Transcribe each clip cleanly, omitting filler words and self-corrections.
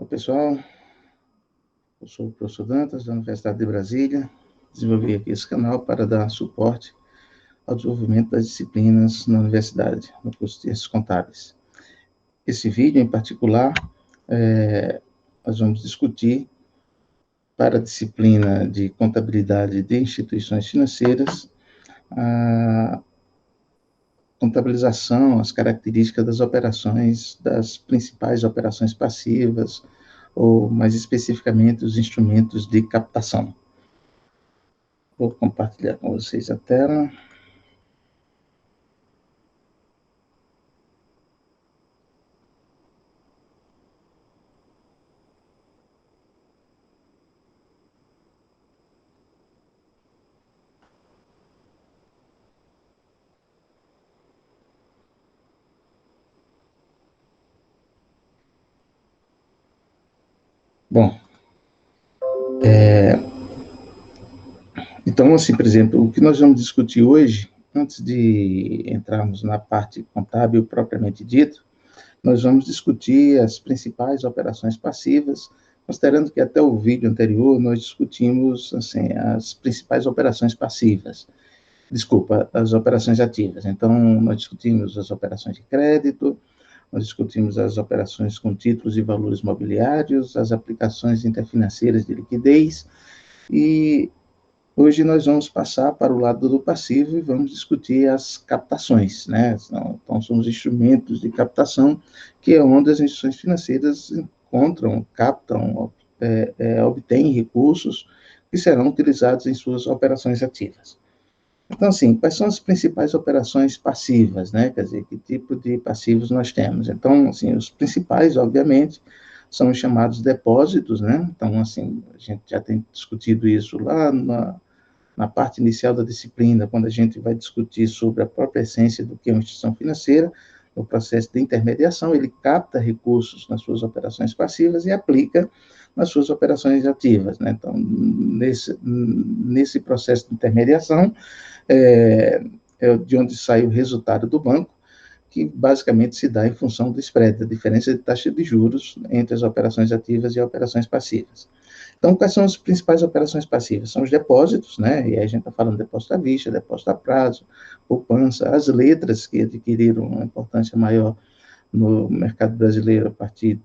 Pessoal, eu sou o professor Dantas, da Universidade de Brasília. Desenvolvi aqui esse canal para dar suporte ao desenvolvimento das disciplinas na universidade, no curso de Ciências Contábeis. Esse vídeo, em particular, nós vamos discutir para a disciplina de Contabilidade de Instituições Financeiras, a contabilização, as características das operações, das principais operações passivas, ou mais especificamente os instrumentos de captação. Vou compartilhar com vocês a tela. Bom, então, assim, por exemplo, o que nós vamos discutir hoje, antes de entrarmos na parte contábil propriamente dita, nós vamos discutir as principais operações passivas, considerando que até o vídeo anterior nós discutimos, assim, as principais operações passivas. Desculpa, as operações ativas. Então, nós discutimos as operações de crédito, nós discutimos as operações com títulos e valores mobiliários, as aplicações interfinanceiras de liquidez, e hoje nós vamos passar para o lado do passivo e vamos discutir as captações, né? Então, são os instrumentos de captação, que é onde as instituições financeiras encontram, captam, obtêm recursos que serão utilizados em suas operações ativas. Então, assim, quais são as principais operações passivas, né? Quer dizer, que tipo de passivos nós temos? Então, assim, os principais, obviamente, são os chamados depósitos, né? Então, assim, a gente já tem discutido isso lá na parte inicial da disciplina, quando a gente vai discutir sobre a própria essência do que é uma instituição financeira, no processo de intermediação, ele capta recursos nas suas operações passivas e aplica nas suas operações ativas, né? Então, nesse processo de intermediação, é de onde sai o resultado do banco, que basicamente se dá em função do spread, da diferença de taxa de juros entre as operações ativas e operações passivas. Então, quais são as principais operações passivas? São os depósitos, né? E aí a gente está falando de depósito à vista, depósito a prazo, poupança, as letras que adquiriram uma importância maior no mercado brasileiro a partir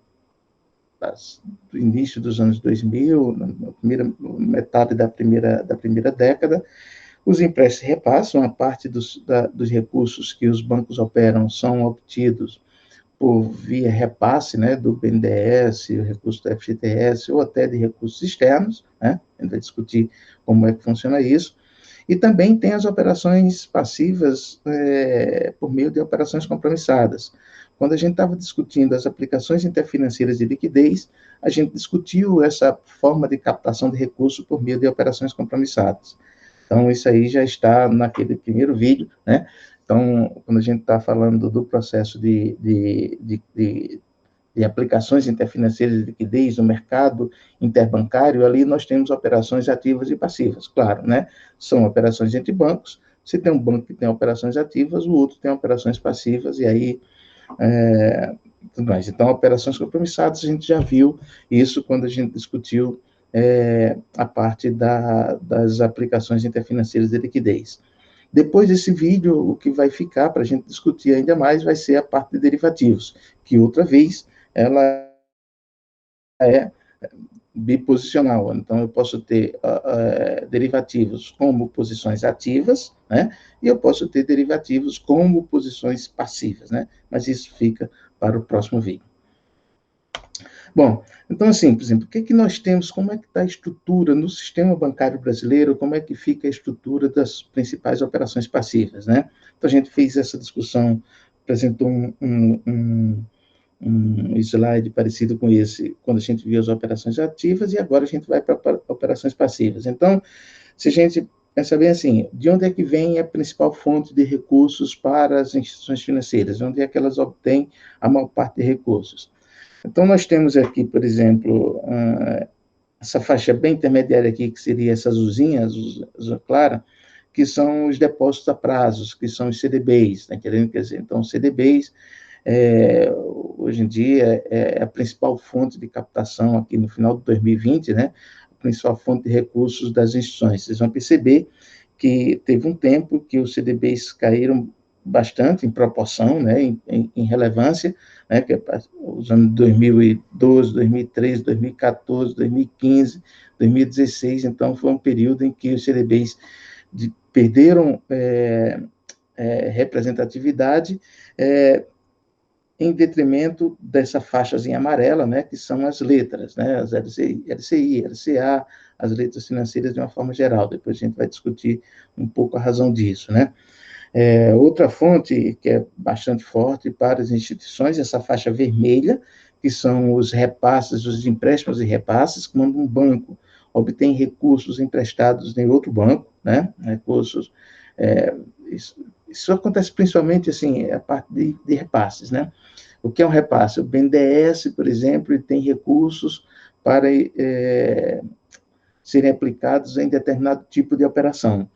do início dos anos 2000, na primeira metade da primeira década. Os empréstimos repassam, a parte dos recursos que os bancos operam são obtidos por via repasse, né, do BNDES, o recurso do FGTS, ou até de recursos externos, né? A gente vai discutir como é que funciona isso. E também tem as operações passivas por meio de operações compromissadas. Quando a gente estava discutindo as aplicações interfinanceiras de liquidez, a gente discutiu essa forma de captação de recursos por meio de operações compromissadas. Então, isso aí já está naquele primeiro vídeo, né? Então, quando a gente está falando do processo de aplicações interfinanceiras de liquidez no mercado interbancário, ali nós temos operações ativas e passivas, claro, né? São operações entre bancos. Se tem um banco que tem operações ativas, o outro tem operações passivas, e aí tudo mais. Então, operações compromissadas, a gente já viu isso quando a gente discutiu a parte das aplicações interfinanceiras de liquidez. Depois desse vídeo, o que vai ficar para a gente discutir ainda mais vai ser a parte de derivativos, que outra vez ela é biposicional. Então, eu posso ter derivativos como posições ativas, né? E eu posso ter derivativos como posições passivas, né? Mas isso fica para o próximo vídeo. Bom, então, assim, por exemplo, o que nós temos, como é que está a estrutura no sistema bancário brasileiro, como é que fica a estrutura das principais operações passivas, né? Então, a gente fez essa discussão, apresentou um slide parecido com esse, quando a gente viu as operações ativas, e agora a gente vai para operações passivas. Então, se a gente pensa bem assim, de onde é que vem a principal fonte de recursos para as instituições financeiras? Onde é que elas obtêm a maior parte de recursos? Então, nós temos aqui, por exemplo, essa faixa bem intermediária aqui, que seria essa azulzinha, azul clara, que são os depósitos a prazos, que são os CDBs, tá querendo? Quer dizer, então, os CDBs hoje em dia é a principal fonte de captação aqui no final de 2020, né? A principal fonte de recursos das instituições. Vocês vão perceber que teve um tempo que os CDBs caíram bastante em proporção, né, em relevância, né, que é os anos 2012, 2013, 2014, 2015, 2016, então foi um período em que os CDBs perderam representatividade em detrimento dessa faixazinha amarela, né, que são as letras, né, as LCI, LCA, as letras financeiras de uma forma geral. Depois a gente vai discutir um pouco a razão disso, né. Outra fonte que é bastante forte para as instituições, essa faixa vermelha, que são os repasses, os empréstimos e repasses, quando um banco obtém recursos emprestados em outro banco, né, recursos, isso acontece principalmente, assim, a parte de repasses, né. O que é um repasse? O BNDES, por exemplo, ele tem recursos para serem aplicados em determinado tipo de operação.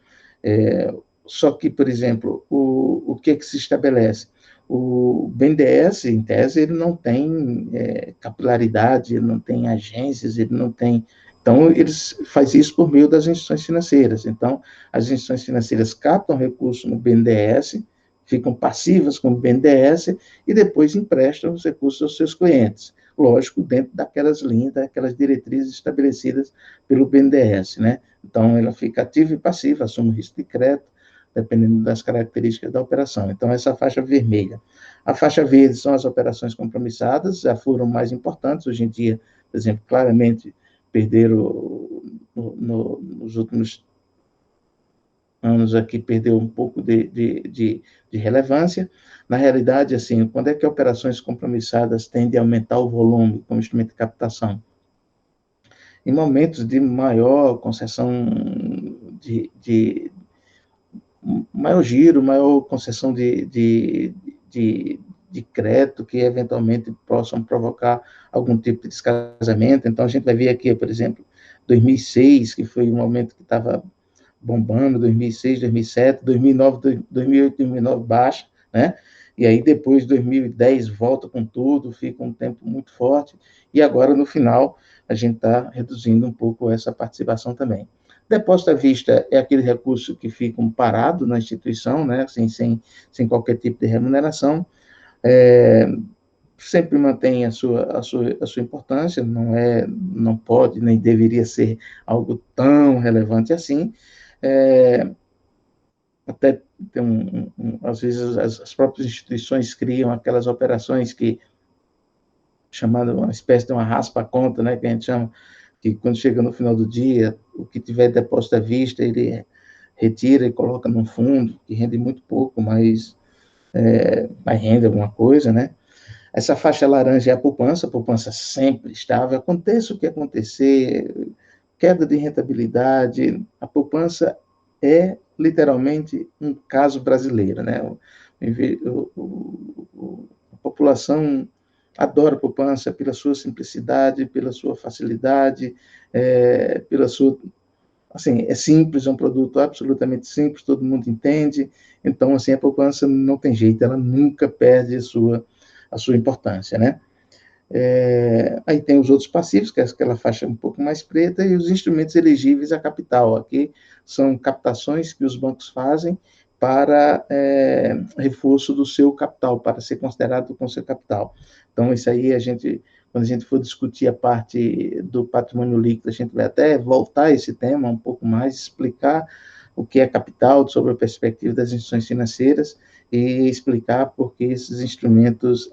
Só que, por exemplo, o que se estabelece? O BNDES, em tese, ele não tem capilaridade, ele não tem agências, ele não tem... Então, eles fazem isso por meio das instituições financeiras. Então, as instituições financeiras captam recursos no BNDES, ficam passivas com o BNDES e depois emprestam os recursos aos seus clientes. Lógico, dentro daquelas linhas, daquelas diretrizes estabelecidas pelo BNDES, né? Então, ela fica ativa e passiva, assume o risco de crédito, dependendo das características da operação. Então, essa faixa vermelha. A faixa verde são as operações compromissadas, já foram mais importantes. Hoje em dia, por exemplo, claramente perderam, nos últimos anos aqui, perdeu um pouco de relevância. Na realidade, assim, quando é que operações compromissadas tendem a aumentar o volume como instrumento de captação? Em momentos de maior concessão maior giro, maior concessão de crédito que eventualmente possam provocar algum tipo de descasamento. Então, a gente vai ver aqui, por exemplo, 2006, que foi um momento que estava bombando, 2006, 2007, 2009, 2008, 2009 baixa, né? E aí depois 2010 volta com tudo, fica um tempo muito forte, e agora no final a gente está reduzindo um pouco essa participação também. Depósito à vista é aquele recurso que fica parado na instituição, né, assim, sem qualquer tipo de remuneração, sempre mantém a sua importância, não pode, nem deveria ser algo tão relevante assim, até tem às vezes as próprias instituições criam aquelas operações que chamada uma espécie de uma raspa-conta, né, que a gente chama, que quando chega no final do dia, o que tiver depósito à vista, ele retira e coloca num fundo, que rende muito pouco, mas rende alguma coisa, né? Essa faixa laranja é a poupança sempre estável, aconteça o que acontecer, queda de rentabilidade, a poupança é literalmente um caso brasileiro, né? A população adora a poupança pela sua simplicidade, pela sua facilidade, pela sua... Assim, é simples, é um produto absolutamente simples, todo mundo entende, então, assim, a poupança não tem jeito, ela nunca perde a sua importância, né? Aí tem os outros passivos, que é aquela faixa um pouco mais preta, e os instrumentos elegíveis a capital. Aqui são captações que os bancos fazem para reforço do seu capital, para ser considerado com seu capital. Então, isso aí, quando a gente for discutir a parte do patrimônio líquido, a gente vai até voltar a esse tema um pouco mais, explicar o que é capital, sobre a perspectiva das instituições financeiras, e explicar por que esses instrumentos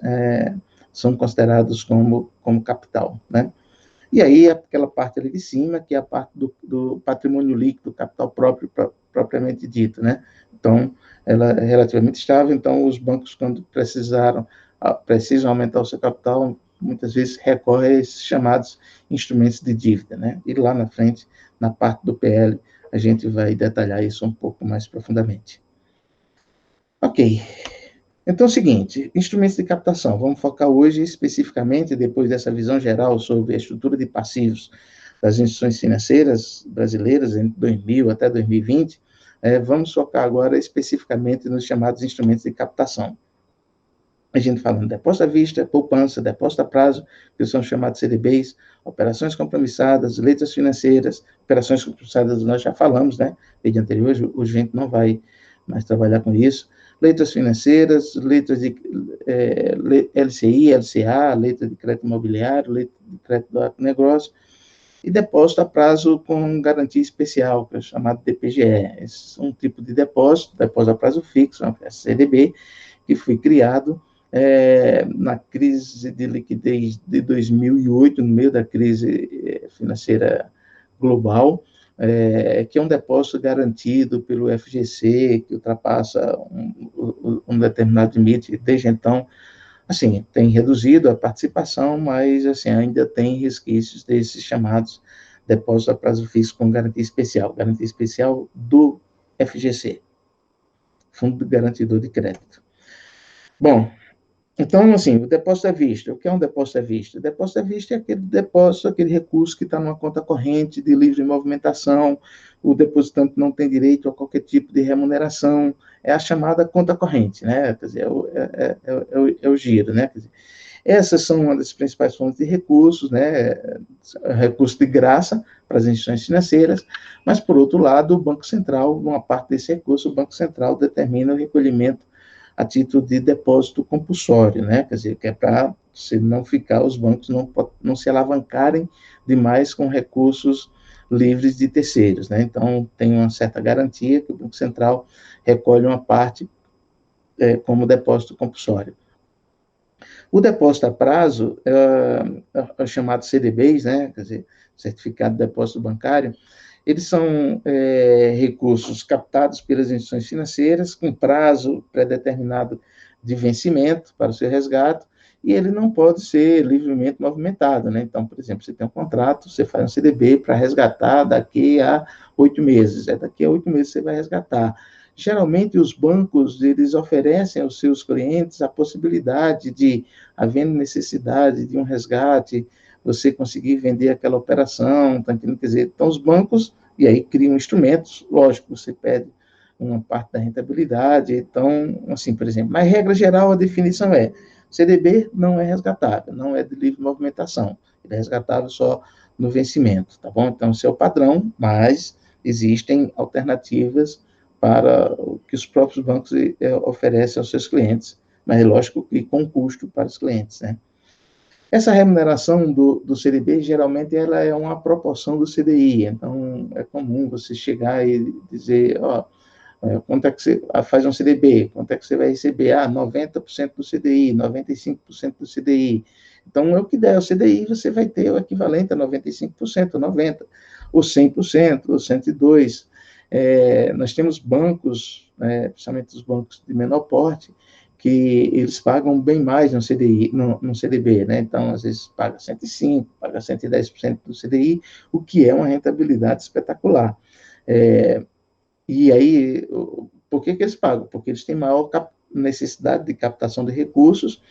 são considerados como capital, né? E aí, aquela parte ali de cima, que é a parte do patrimônio líquido, capital próprio, propriamente dito, né? Então, ela é relativamente estável, então os bancos, quando precisam aumentar o seu capital, muitas vezes recorrem a esses chamados instrumentos de dívida, né? E lá na frente, na parte do PL, a gente vai detalhar isso um pouco mais profundamente. Ok. Então é o seguinte, instrumentos de captação. Vamos focar hoje especificamente, depois dessa visão geral sobre a estrutura de passivos das instituições financeiras brasileiras entre 2000 até 2020, vamos focar agora especificamente nos chamados instrumentos de captação. a gente falando depósito à vista, poupança, depósito a prazo, que são chamados CDBs, operações compromissadas, letras financeiras, operações compromissadas nós já falamos, né? Vídeo anterior, o gente não vai mais trabalhar com isso. Letras financeiras, letras de LCI, LCA, letra de crédito imobiliário, letra de crédito do agronegócio, e depósito a prazo com garantia especial, que é chamado DPGE. Esse é um tipo de depósito a prazo fixo, uma CDB, que foi criado na crise de liquidez de 2008, no meio da crise financeira global, que é um depósito garantido pelo FGC, que ultrapassa um determinado limite. Desde então, assim, tem reduzido a participação, mas assim, ainda tem resquícios desses chamados depósitos a prazo fixo com garantia especial do FGC, Fundo Garantidor de Crédito. Bom, então, assim, o depósito à vista. O que é um depósito à vista? O depósito à vista é aquele depósito, aquele recurso que está numa conta corrente de livre movimentação, o depositante não tem direito a qualquer tipo de remuneração, é a chamada conta corrente, né? Quer dizer, é o giro, né? Quer dizer, essas são uma das principais fontes de recursos, né? Recurso de graça para as instituições financeiras, mas, por outro lado, o Banco Central, uma parte desse recurso, o Banco Central determina o recolhimento a título de depósito compulsório, né? Quer dizer, que é para se não ficar, os bancos não se alavancarem demais com recursos livres de terceiros, né? Então, tem uma certa garantia que o Banco Central recolhe uma parte como depósito compulsório. O depósito a prazo, é chamado CDBs, né? Quer dizer, Certificado de Depósito Bancário, eles são recursos captados pelas instituições financeiras com prazo pré-determinado de vencimento para o seu resgate, e ele não pode ser livremente movimentado, né? Então, por exemplo, você tem um contrato, você faz um CDB para resgatar daqui a 8 meses, daqui a 8 meses você vai resgatar. Geralmente, os bancos, eles oferecem aos seus clientes a possibilidade de, havendo necessidade de um resgate, você conseguir vender aquela operação, tá entendendo? Quer dizer, então os bancos, e aí criam instrumentos, lógico, você pede uma parte da rentabilidade, então, assim, por exemplo, mas regra geral, a definição é, CDB não é resgatável, não é de livre movimentação, ele é resgatável só no vencimento, tá bom? Então, esse é o padrão, mas existem alternativas para o que os próprios bancos oferecem aos seus clientes, mas é lógico que com custo para os clientes, né? Essa remuneração do CDB, geralmente, ela é uma proporção do CDI, então é comum você chegar e dizer, quanto é que você faz um CDB, quanto é que você vai receber? 90% do CDI, 95% do CDI. Então, é o que der o CDI, você vai ter o equivalente a 95%, 90%, ou 100%, ou 102%. Nós temos bancos, principalmente os bancos de menor porte, que eles pagam bem mais no CDI, no CDB, né? Então, às vezes, paga 105%, paga 110% do CDI, o que é uma rentabilidade espetacular. E aí, por que eles pagam? Porque eles têm maior necessidade de captação de recursos,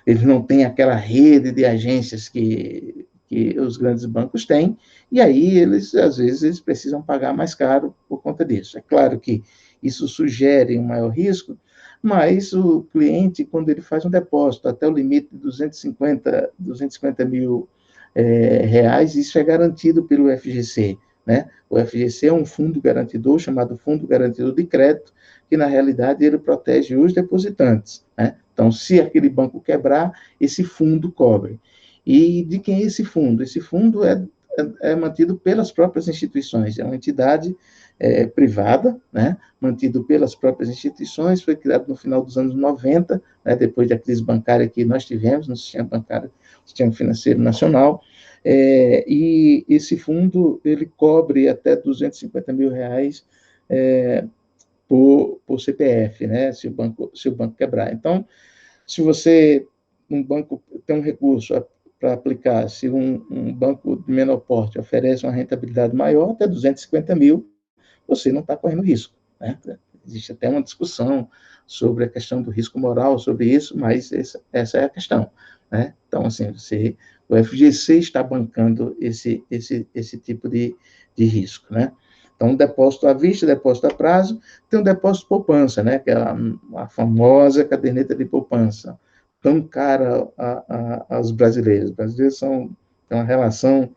eles não têm aquela rede de agências que os grandes bancos têm, e aí eles, às vezes, eles precisam pagar mais caro por conta disso. É claro que isso sugere um maior risco, mas o cliente, quando ele faz um depósito até o limite de 250 mil reais, isso é garantido pelo FGC, né? O FGC é um fundo garantidor, chamado Fundo Garantidor de Crédito, que, na realidade, ele protege os depositantes, né? Então, se aquele banco quebrar, esse fundo cobre. E de quem é esse fundo? Esse fundo é mantido pelas próprias instituições, é uma entidade privada, né, mantido pelas próprias instituições, foi criado no final dos anos 90, né, depois da crise bancária que nós tivemos no sistema bancário, sistema financeiro nacional, e esse fundo, ele cobre até 250 mil reais por CPF, né, se o banco quebrar. Então, se um banco tem um recurso para aplicar, se um banco de menor porte oferece uma rentabilidade maior, até 250 mil, você não está correndo risco, né? Existe até uma discussão sobre a questão do risco moral sobre isso, mas essa é a questão, né? Então, assim, o FGC está bancando esse tipo de risco, né? Então, depósito à vista, depósito a prazo, tem um depósito poupança, né? Que é a famosa caderneta de poupança. tão cara aos brasileiros. Os brasileiros têm uma relação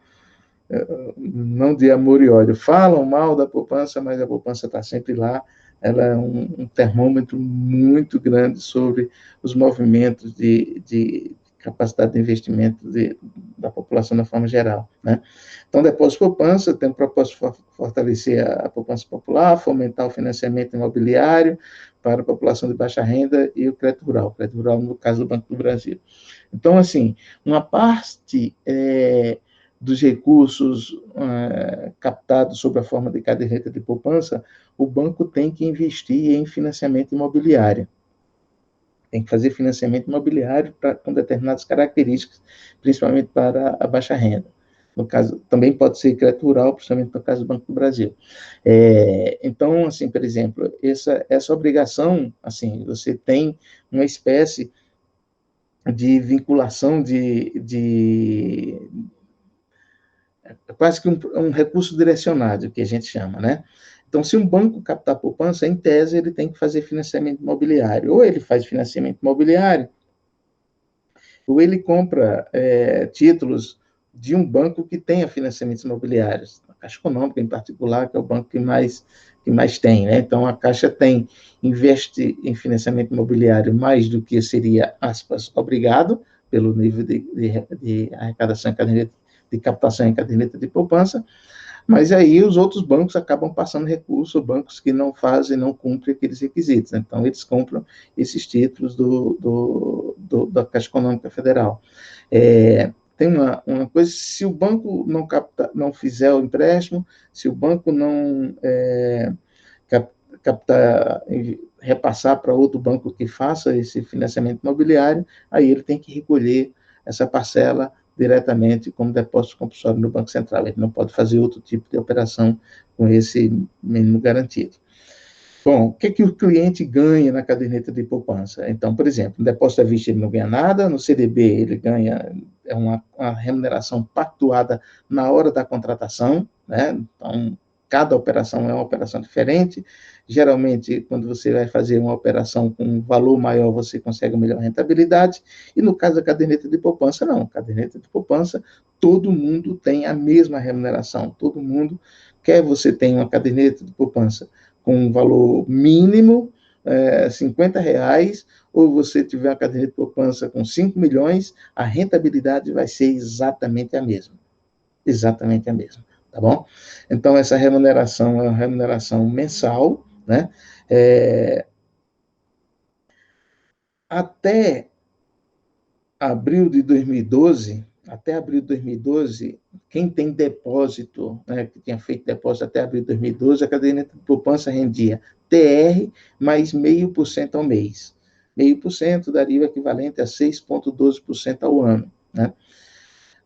não de amor e ódio. Falam mal da poupança, mas a poupança está sempre lá. Ela é um termômetro muito grande sobre os movimentos de capacidade de investimento da população de forma geral, né? Então, depósito poupança tem o propósito de fortalecer a poupança popular, fomentar o financiamento imobiliário para a população de baixa renda e o crédito rural no caso do Banco do Brasil. Então, assim, uma parte dos recursos captados sob a forma de caderneta de poupança, o banco tem que investir em financiamento imobiliário. Tem que fazer financiamento imobiliário com determinadas características, principalmente para a baixa renda. No caso, também pode ser crédito rural, principalmente no caso do Banco do Brasil. Então, assim, por exemplo, essa obrigação, assim, você tem uma espécie de vinculação quase que um recurso direcionado, que a gente chama, né? Então, se um banco captar poupança, em tese, ele tem que fazer financiamento imobiliário. Ou ele faz financiamento imobiliário, ou ele compra títulos de um banco que tenha financiamentos imobiliários. A Caixa Econômica, em particular, que é o banco que mais tem, né? Então, a Caixa investe em financiamento imobiliário mais do que seria, aspas, obrigado, pelo nível de arrecadação de captação em caderneta de poupança, mas aí os outros bancos acabam passando recurso, bancos que não cumprem aqueles requisitos. Então, eles compram esses títulos da Caixa Econômica Federal. Tem uma coisa, se o banco não fizer o empréstimo, se o banco não repassar para outro banco que faça esse financiamento imobiliário, aí ele tem que recolher essa parcela diretamente como depósito compulsório no Banco Central. Ele não pode fazer outro tipo de operação com esse mínimo garantido. Bom, o que o cliente ganha na caderneta de poupança? Então, por exemplo, no depósito à vista ele não ganha nada, no CDB ele ganha uma remuneração pactuada na hora da contratação, né? Então, cada operação é uma operação diferente. Geralmente, quando você vai fazer uma operação com um valor maior, você consegue uma melhor rentabilidade. E no caso da caderneta de poupança, não. Caderneta de poupança, todo mundo tem a mesma remuneração. Todo mundo, quer você tenha uma caderneta de poupança com um valor mínimo, R$50, ou você tiver uma caderneta de poupança com 5 milhões, a rentabilidade vai ser exatamente a mesma. Exatamente a mesma, tá bom? Então, essa remuneração é uma remuneração mensal, né? Até abril de 2012, quem tem depósito, né, que tinha feito depósito até abril de 2012, a caderneta de poupança rendia TR mais 0,5% ao mês. 0,5% daria o equivalente a 6,12% ao ano, né?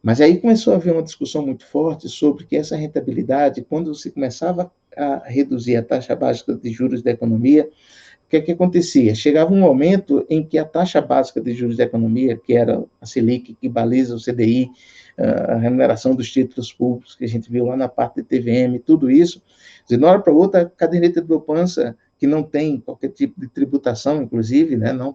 Mas aí começou a haver uma discussão muito forte sobre que essa rentabilidade, quando se começava a reduzir a taxa básica de juros da economia, o que acontecia? Chegava um momento em que a taxa básica de juros da economia, que era a Selic, que baliza o CDI, a remuneração dos títulos públicos, que a gente viu lá na parte de TVM, tudo isso, de uma hora para outra, a caderneta de poupança, que não tem qualquer tipo de tributação, inclusive, né, não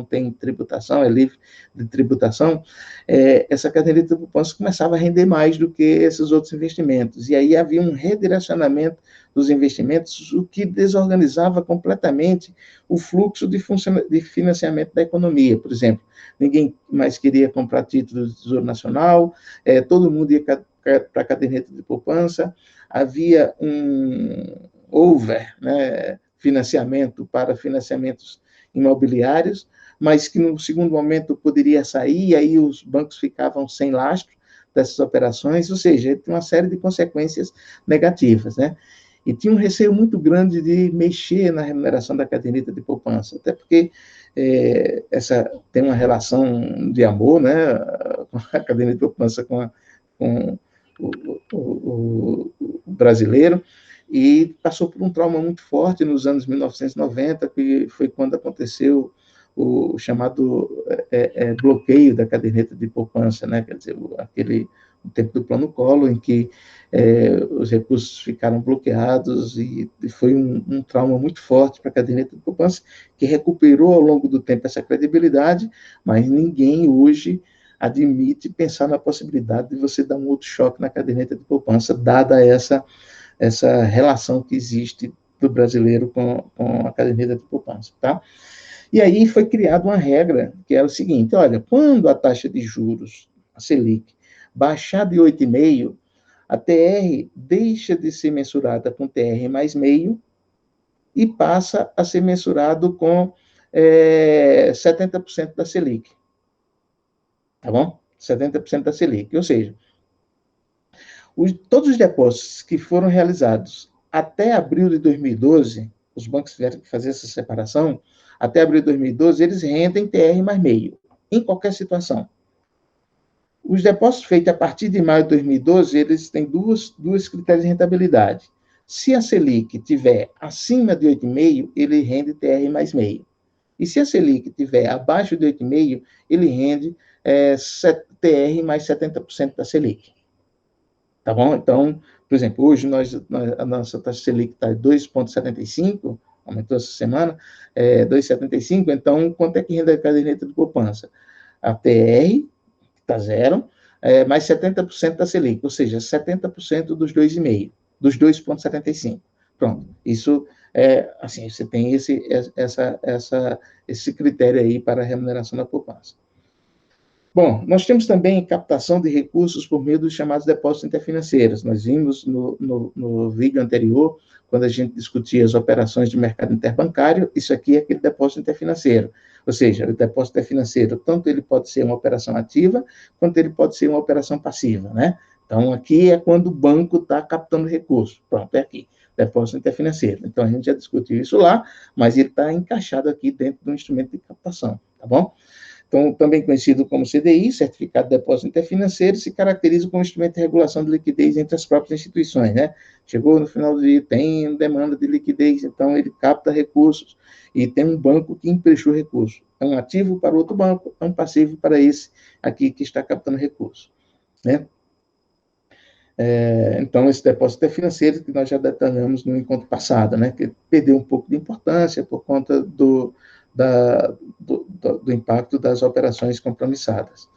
tem tributação, é livre de tributação, essa caderneta de poupança começava a render mais do que esses outros investimentos. E aí havia um redirecionamento dos investimentos, o que desorganizava completamente o fluxo de financiamento da economia. Por exemplo, ninguém mais queria comprar títulos do Tesouro Nacional, todo mundo ia para a caderneta de poupança, havia um financiamento para financiamentos imobiliários, mas que no segundo momento poderia sair, e aí os bancos ficavam sem lastro dessas operações, ou seja, tem uma série de consequências negativas, né? E tinha um receio muito grande de mexer na remuneração da caderneta de poupança, até porque essa tem uma relação de amor, né, a caderneta de poupança com o brasileiro, e passou por um trauma muito forte nos anos 1990, que foi quando aconteceu o chamado bloqueio da caderneta de poupança, né? Quer dizer, no tempo do Plano Collor, em que os recursos ficaram bloqueados e foi um trauma muito forte para a caderneta de poupança, que recuperou ao longo do tempo essa credibilidade, mas ninguém hoje admite pensar na possibilidade de você dar um outro choque na caderneta de poupança, dada essa relação que existe do brasileiro com a caderneta de poupança, tá? E aí foi criada uma regra, que é o seguinte, olha, quando a taxa de juros, a Selic, baixar de 8,5%, a TR deixa de ser mensurada com TR mais meio e passa a ser mensurado com 70% da Selic. Tá bom? 70% da Selic. Ou seja, todos os depósitos que foram realizados até abril de 2012, os bancos tiveram que fazer essa separação, até abril de 2012, eles rendem TR mais meio, em qualquer situação. Os depósitos feitos a partir de maio de 2012, eles têm dois critérios de rentabilidade. Se a Selic estiver acima de 8,5%, ele rende TR mais meio. E se a Selic estiver abaixo de 8,5%, ele rende TR mais 70% da Selic. Tá bom? Então, por exemplo, hoje a nossa taxa Selic está 2,75%, aumentou essa semana, 2,75%, então quanto é que rende a caderneta de poupança? A TR, que está zero, mais 70% da Selic, ou seja, 70% dos 2,5%, dos 2,75%. Pronto, isso assim, você tem esse critério aí para a remuneração da poupança. Bom, nós temos também captação de recursos por meio dos chamados depósitos interfinanceiros. Nós vimos no vídeo anterior, quando a gente discutia as operações de mercado interbancário, isso aqui é aquele depósito interfinanceiro. Ou seja, o depósito interfinanceiro, tanto ele pode ser uma operação ativa, quanto ele pode ser uma operação passiva, né? Então, aqui é quando o banco está captando recursos. Pronto, é aqui, depósito interfinanceiro. Então, a gente já discutiu isso lá, mas ele está encaixado aqui dentro do instrumento de captação, tá bom? Então, também conhecido como CDI, Certificado de Depósito Interfinanceiro, se caracteriza como instrumento de regulação de liquidez entre as próprias instituições, né? Chegou no final do dia, tem demanda de liquidez, então ele capta recursos e tem um banco que emprestou recursos. É um ativo para outro banco, é um passivo para esse aqui que está captando recursos, né? Então, esse depósito interfinanceiro que nós já detalhamos no encontro passado, né? Que perdeu um pouco de importância por conta do impacto das operações compromissadas,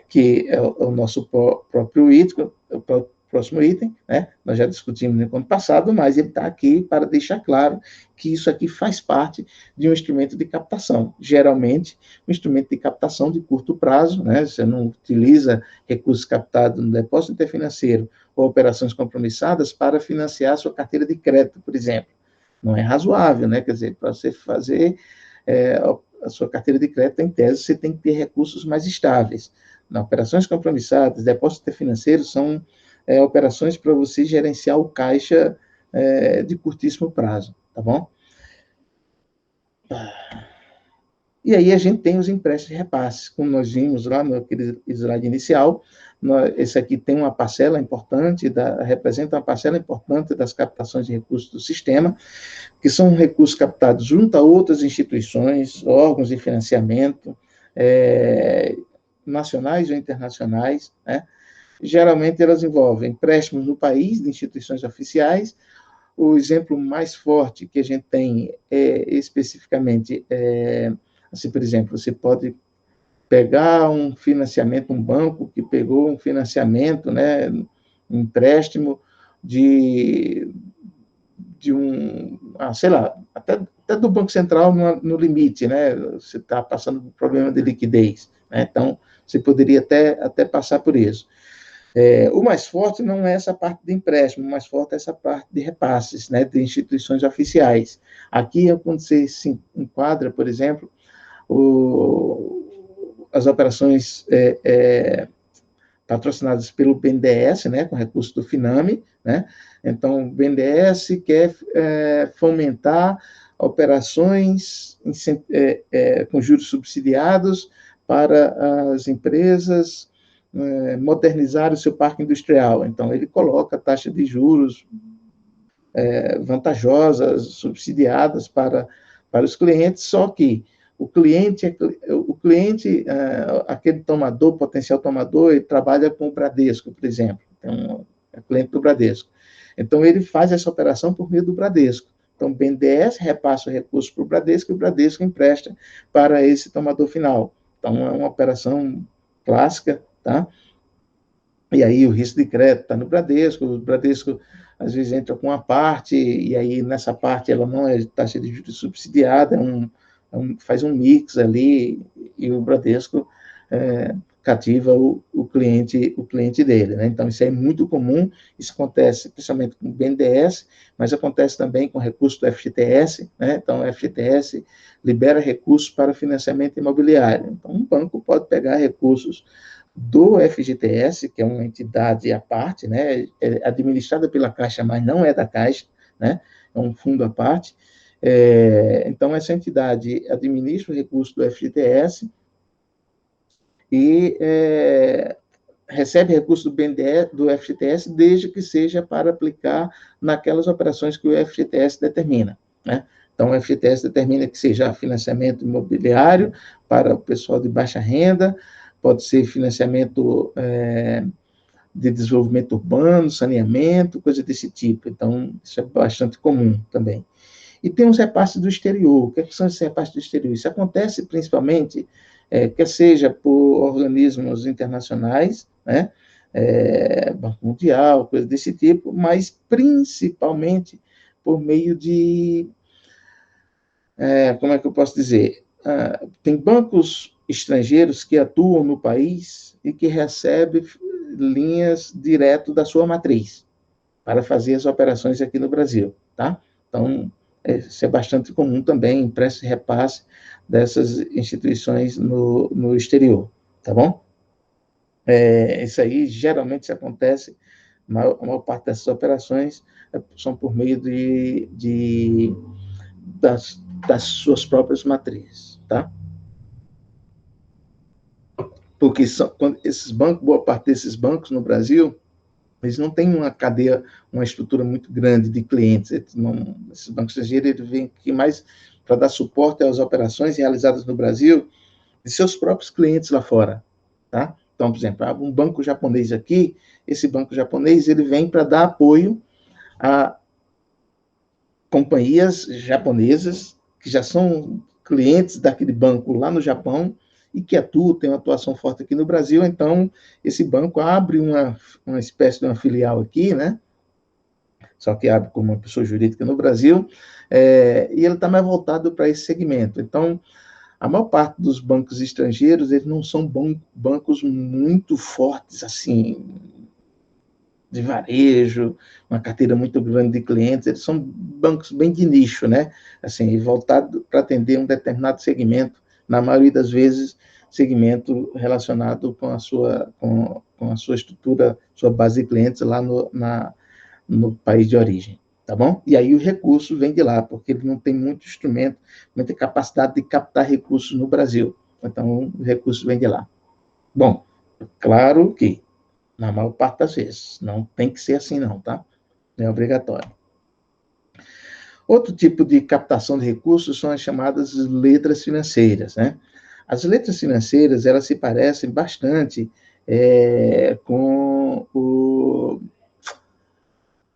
que é o nosso próprio item, o próximo item, né? Nós já discutimos no ano passado, mas ele está aqui para deixar claro que isso aqui faz parte de um instrumento de captação. Geralmente, um instrumento de captação de curto prazo, né? Você não utiliza recursos captados no depósito interfinanceiro ou operações compromissadas para financiar a sua carteira de crédito, por exemplo. Não é razoável, né? Quer dizer, para você fazer a sua carteira de crédito, em tese, você tem que ter recursos mais estáveis. Nas operações compromissadas, depósitos financeiros são operações para você gerenciar o caixa de curtíssimo prazo, tá bom? E aí a gente tem os empréstimos de repasse, como nós vimos lá no slide inicial, esse aqui tem uma parcela importante, representa uma parcela importante das captações de recursos do sistema, que são recursos captados junto a outras instituições, órgãos de financiamento, nacionais ou internacionais, né? Geralmente elas envolvem empréstimos no país, de instituições oficiais. O exemplo mais forte que a gente tem especificamente, assim, por exemplo, você pode pegar um financiamento, um banco que pegou um financiamento, né, um empréstimo de sei lá, até do Banco Central no limite, né? Você está passando por problema de liquidez, né? Então, você poderia até passar por isso. O mais forte não é essa parte de empréstimo, o mais forte é essa parte de repasses, né, de instituições oficiais. Aqui é quando você se enquadra, por exemplo, as operações patrocinadas pelo BNDES, né, com recurso do FINAME, né? Então, o BNDES quer fomentar operações com juros subsidiados para as empresas modernizar o seu parque industrial. Então, ele coloca taxa de juros vantajosas, subsidiadas para os clientes, só que aquele tomador, potencial tomador, ele trabalha com o Bradesco, por exemplo, é cliente do Bradesco. Então, ele faz essa operação por meio do Bradesco. Então, o BNDES repassa o recurso para o Bradesco e o Bradesco empresta para esse tomador final. Então, é uma operação clássica, tá? E aí o risco de crédito está no Bradesco, o Bradesco às vezes entra com uma parte, e aí nessa parte ela não é taxa de juros subsidiada, faz um mix ali, e o Bradesco cativa o cliente dele, né? Então, isso é muito comum, isso acontece principalmente com o BNDES, mas acontece também com recurso do FGTS, né? Então, o FGTS libera recursos para financiamento imobiliário. Então, um banco pode pegar recursos do FGTS, que é uma entidade à parte, né? É administrada pela Caixa, mas não é da Caixa, né? É um fundo à parte. Então, essa entidade administra o recurso do FGTS e recebe recurso do BNDES, do FGTS, desde que seja para aplicar naquelas operações que o FGTS determina, né? Então, o FGTS determina que seja financiamento imobiliário para o pessoal de baixa renda, pode ser financiamento de desenvolvimento urbano, saneamento, coisa desse tipo. Então, isso é bastante comum também. E tem os repasses do exterior. O que são esses repasses do exterior? Isso acontece principalmente, quer seja por organismos internacionais, né? Banco Mundial, coisa desse tipo, mas principalmente por meio de, como é que eu posso dizer? Tem bancos estrangeiros que atuam no país e que recebem linhas direto da sua matriz para fazer as operações aqui no Brasil, tá? Então, isso é bastante comum também, empréstimo e repasse dessas instituições no exterior, tá bom? Isso aí, geralmente, isso acontece, a maior parte dessas operações são por meio das suas próprias matrizes, tá? Porque esses bancos, boa parte desses bancos no Brasil, eles não têm uma cadeia, uma estrutura muito grande de clientes. Esses bancos estrangeiros eles vêm aqui mais para dar suporte às operações realizadas no Brasil de seus próprios clientes lá fora, tá? Então, por exemplo, um banco japonês aqui, esse banco japonês ele vem para dar apoio a companhias japonesas que já são clientes daquele banco lá no Japão e que atuam, tem uma atuação forte aqui no Brasil. Então, esse banco abre uma espécie de uma filial aqui, né? Só que abre como uma pessoa jurídica no Brasil, e ele está mais voltado para esse segmento. Então, a maior parte dos bancos estrangeiros, eles não são bancos muito fortes, assim, de varejo, uma carteira muito grande de clientes, eles são bancos bem de nicho, né? Assim, voltado para atender um determinado segmento, na maioria das vezes, segmento relacionado com a sua estrutura, sua base de clientes lá no país de origem, tá bom? E aí o recurso vem de lá, porque ele não tem muito instrumento, muita capacidade de captar recursos no Brasil. Então, o recurso vem de lá. Bom, claro que na maior parte das vezes. Não tem que ser assim, não, tá? Não é obrigatório. Outro tipo de captação de recursos são as chamadas letras financeiras, né? As letras financeiras, elas se parecem bastante com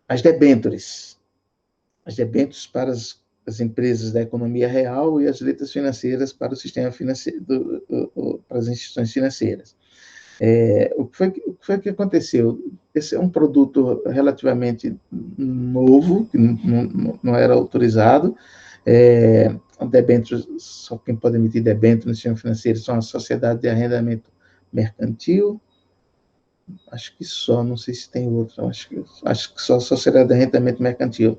as debêntures. As debêntures para as empresas da economia real e as letras financeiras para o sistema financeiro, para as instituições financeiras. O que foi que aconteceu? Esse é um produto relativamente novo, que não era autorizado. Debêntures, só quem pode emitir debêntures no sistema financeiro são as sociedades de arrendamento mercantil. Acho que só, não sei se tem outro, acho que só a sociedade de arrendamento mercantil.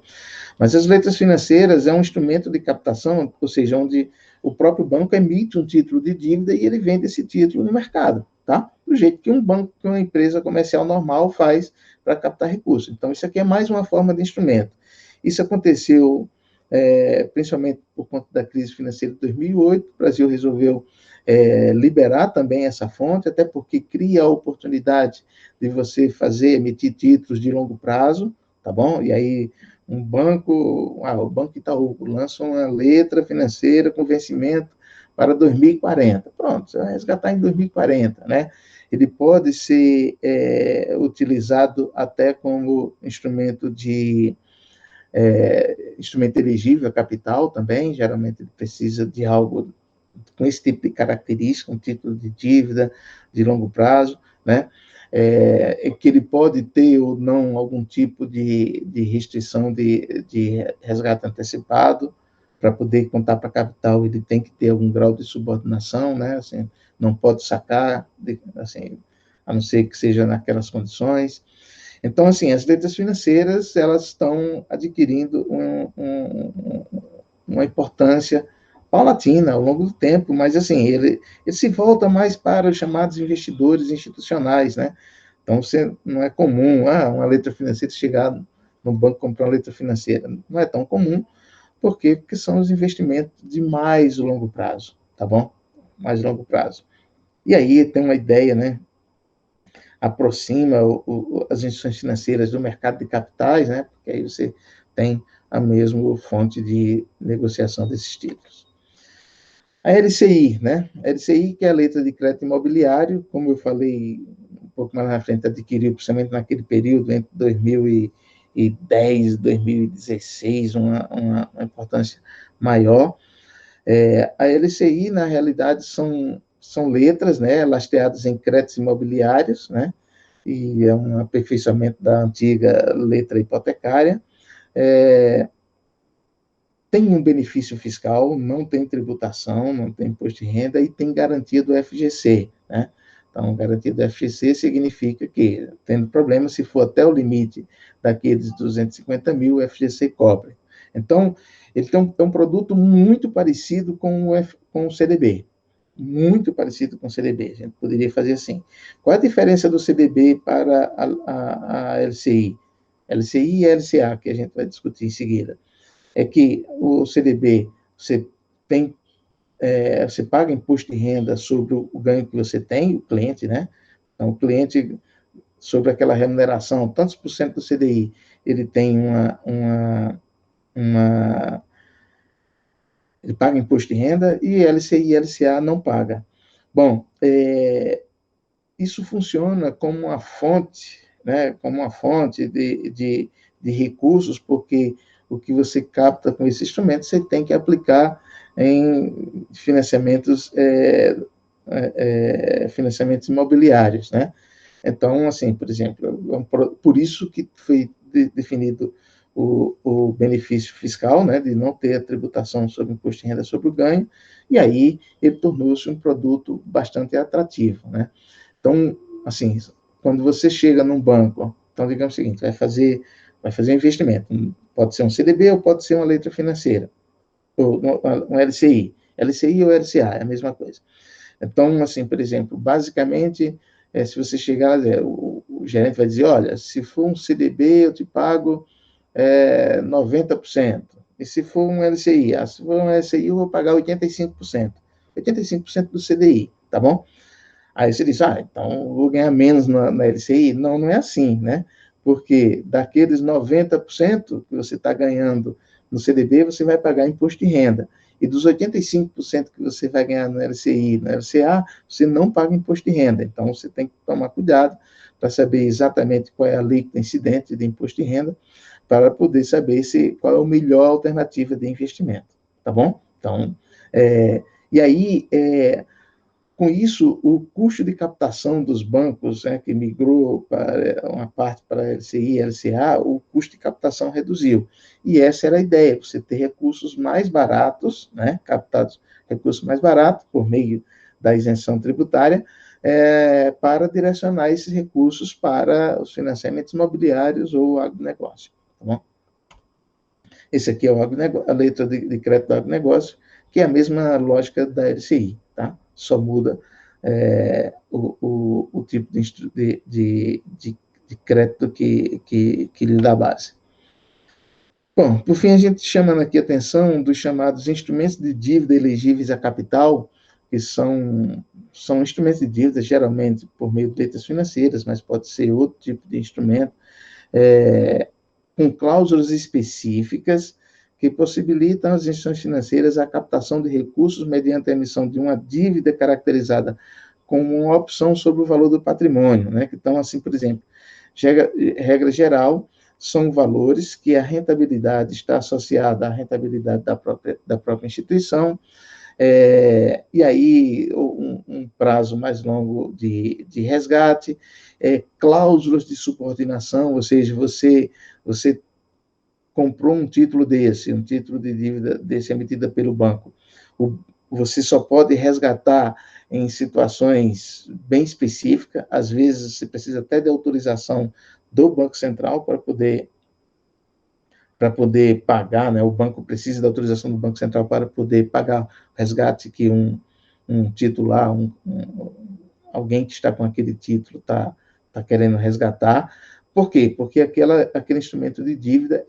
Mas as letras financeiras é um instrumento de captação, ou seja, onde o próprio banco emite um título de dívida e ele vende esse título no mercado, tá? Do jeito que um banco, que uma empresa comercial normal faz para captar recursos. Então, isso aqui é mais uma forma de instrumento. Isso aconteceu principalmente por conta da crise financeira de 2008. O Brasil resolveu liberar também essa fonte, até porque cria a oportunidade de você emitir títulos de longo prazo, tá bom? E aí o Banco Itaú lança uma letra financeira com vencimento para 2040. Pronto, você vai resgatar em 2040, né? Ele pode ser utilizado até como instrumento elegível a capital também, geralmente ele precisa de algo com esse tipo de característica, um título de dívida de longo prazo, né? Que ele pode ter ou não algum tipo de restrição de resgate antecipado, para poder contar para a capital, ele tem que ter algum grau de subordinação, né? Assim, não pode sacar, assim, a não ser que seja naquelas condições. Então, assim, as letras financeiras, elas estão adquirindo uma importância paulatina ao longo do tempo, mas, assim, ele se volta mais para os chamados investidores institucionais, né? Então, não é comum, uma letra financeira chegar no banco comprar uma letra financeira. Não é tão comum. Por quê? Porque são os investimentos de mais longo prazo, tá bom? Mais longo prazo. E aí tem uma ideia, né? Aproxima as instituições financeiras do mercado de capitais, né? Porque aí você tem a mesma fonte de negociação desses títulos. A LCI, né? A LCI, que é a letra de crédito imobiliário, como eu falei um pouco mais na frente, adquiriu, principalmente naquele período, entre 2010 e 2016, uma importância maior. A LCI, na realidade, são letras, né, lastreadas em créditos imobiliários, né, e é um aperfeiçoamento da antiga letra hipotecária. Tem um benefício fiscal, não tem tributação, não tem imposto de renda e tem garantia do FGC, né? Então, garantia do FGC significa que, tendo problema, se for até o limite daqueles 250 mil, o FGC cobre. Então, ele tem um produto muito parecido com o CDB, muito parecido com o CDB. A gente poderia fazer assim. Qual é a diferença do CDB para a LCI? LCI e LCA, que a gente vai discutir em seguida. É que o CDB, você paga imposto de renda sobre o ganho que você tem, o cliente, né? Então, o cliente, sobre aquela remuneração, tantos por cento do CDI, ele tem ele paga imposto de renda e LCI e LCA não paga. Bom, isso funciona como uma fonte, né? Como uma fonte de recursos, porque o que você capta com esse instrumento, você tem que aplicar em financiamentos imobiliários, né? Então, assim, por exemplo, por isso que foi definido o benefício fiscal, né, de não ter a tributação sobre imposto de renda sobre o ganho, e aí ele tornou-se um produto bastante atrativo, né? Então, assim, quando você chega num banco, então digamos o seguinte, vai fazer um investimento, pode ser um CDB ou pode ser uma letra financeira, ou um LCI. LCI ou LCA, é a mesma coisa. Então, assim, por exemplo, basicamente, se você chegar, o gerente vai dizer, olha, se for um CDB, eu te pago 90%. E se for um LCI? Se for um LCI, eu vou pagar 85%. 85% do CDI, tá bom? Aí você diz, então eu vou ganhar menos na LCI? Não, não é assim, né? Porque daqueles 90% que você está ganhando no CDB, você vai pagar imposto de renda. E dos 85% que você vai ganhar no LCI, no LCA, você não paga imposto de renda. Então, você tem que tomar cuidado para saber exatamente qual é a alíquota incidente de imposto de renda, para poder saber qual é a melhor alternativa de investimento, tá bom? Então, e aí, com isso, o custo de captação dos bancos, né, que migrou para uma parte para a LCI e LCA, o custo de captação reduziu. E essa era a ideia, você ter recursos mais baratos, né, captados recursos mais baratos por meio da isenção tributária, para direcionar esses recursos para os financiamentos imobiliários ou agronegócio. Tá bom? Esse aqui é a letra de crédito do agronegócio, que é a mesma lógica da LCI, tá? Só muda o tipo de crédito que lhe dá base. Bom, por fim, a gente chama aqui a atenção dos chamados instrumentos de dívida elegíveis a capital, que são instrumentos de dívida, geralmente por meio de letras financeiras, mas pode ser outro tipo de instrumento, com cláusulas específicas que possibilitam às instituições financeiras a captação de recursos mediante a emissão de uma dívida caracterizada como uma opção sobre o valor do patrimônio, né? Então, assim, por exemplo, regra geral, são valores que a rentabilidade está associada à rentabilidade da própria instituição, e aí um prazo mais longo de resgate, cláusulas de subordinação, ou seja, você comprou um título desse, um título de dívida desse emitida pelo banco, você só pode resgatar em situações bem específicas, às vezes você precisa até de autorização do Banco Central para poder pagar, né? O banco precisa da autorização do Banco Central para poder pagar o resgate que um titular, alguém que está com aquele título está querendo resgatar. Por quê? Porque aquele instrumento de dívida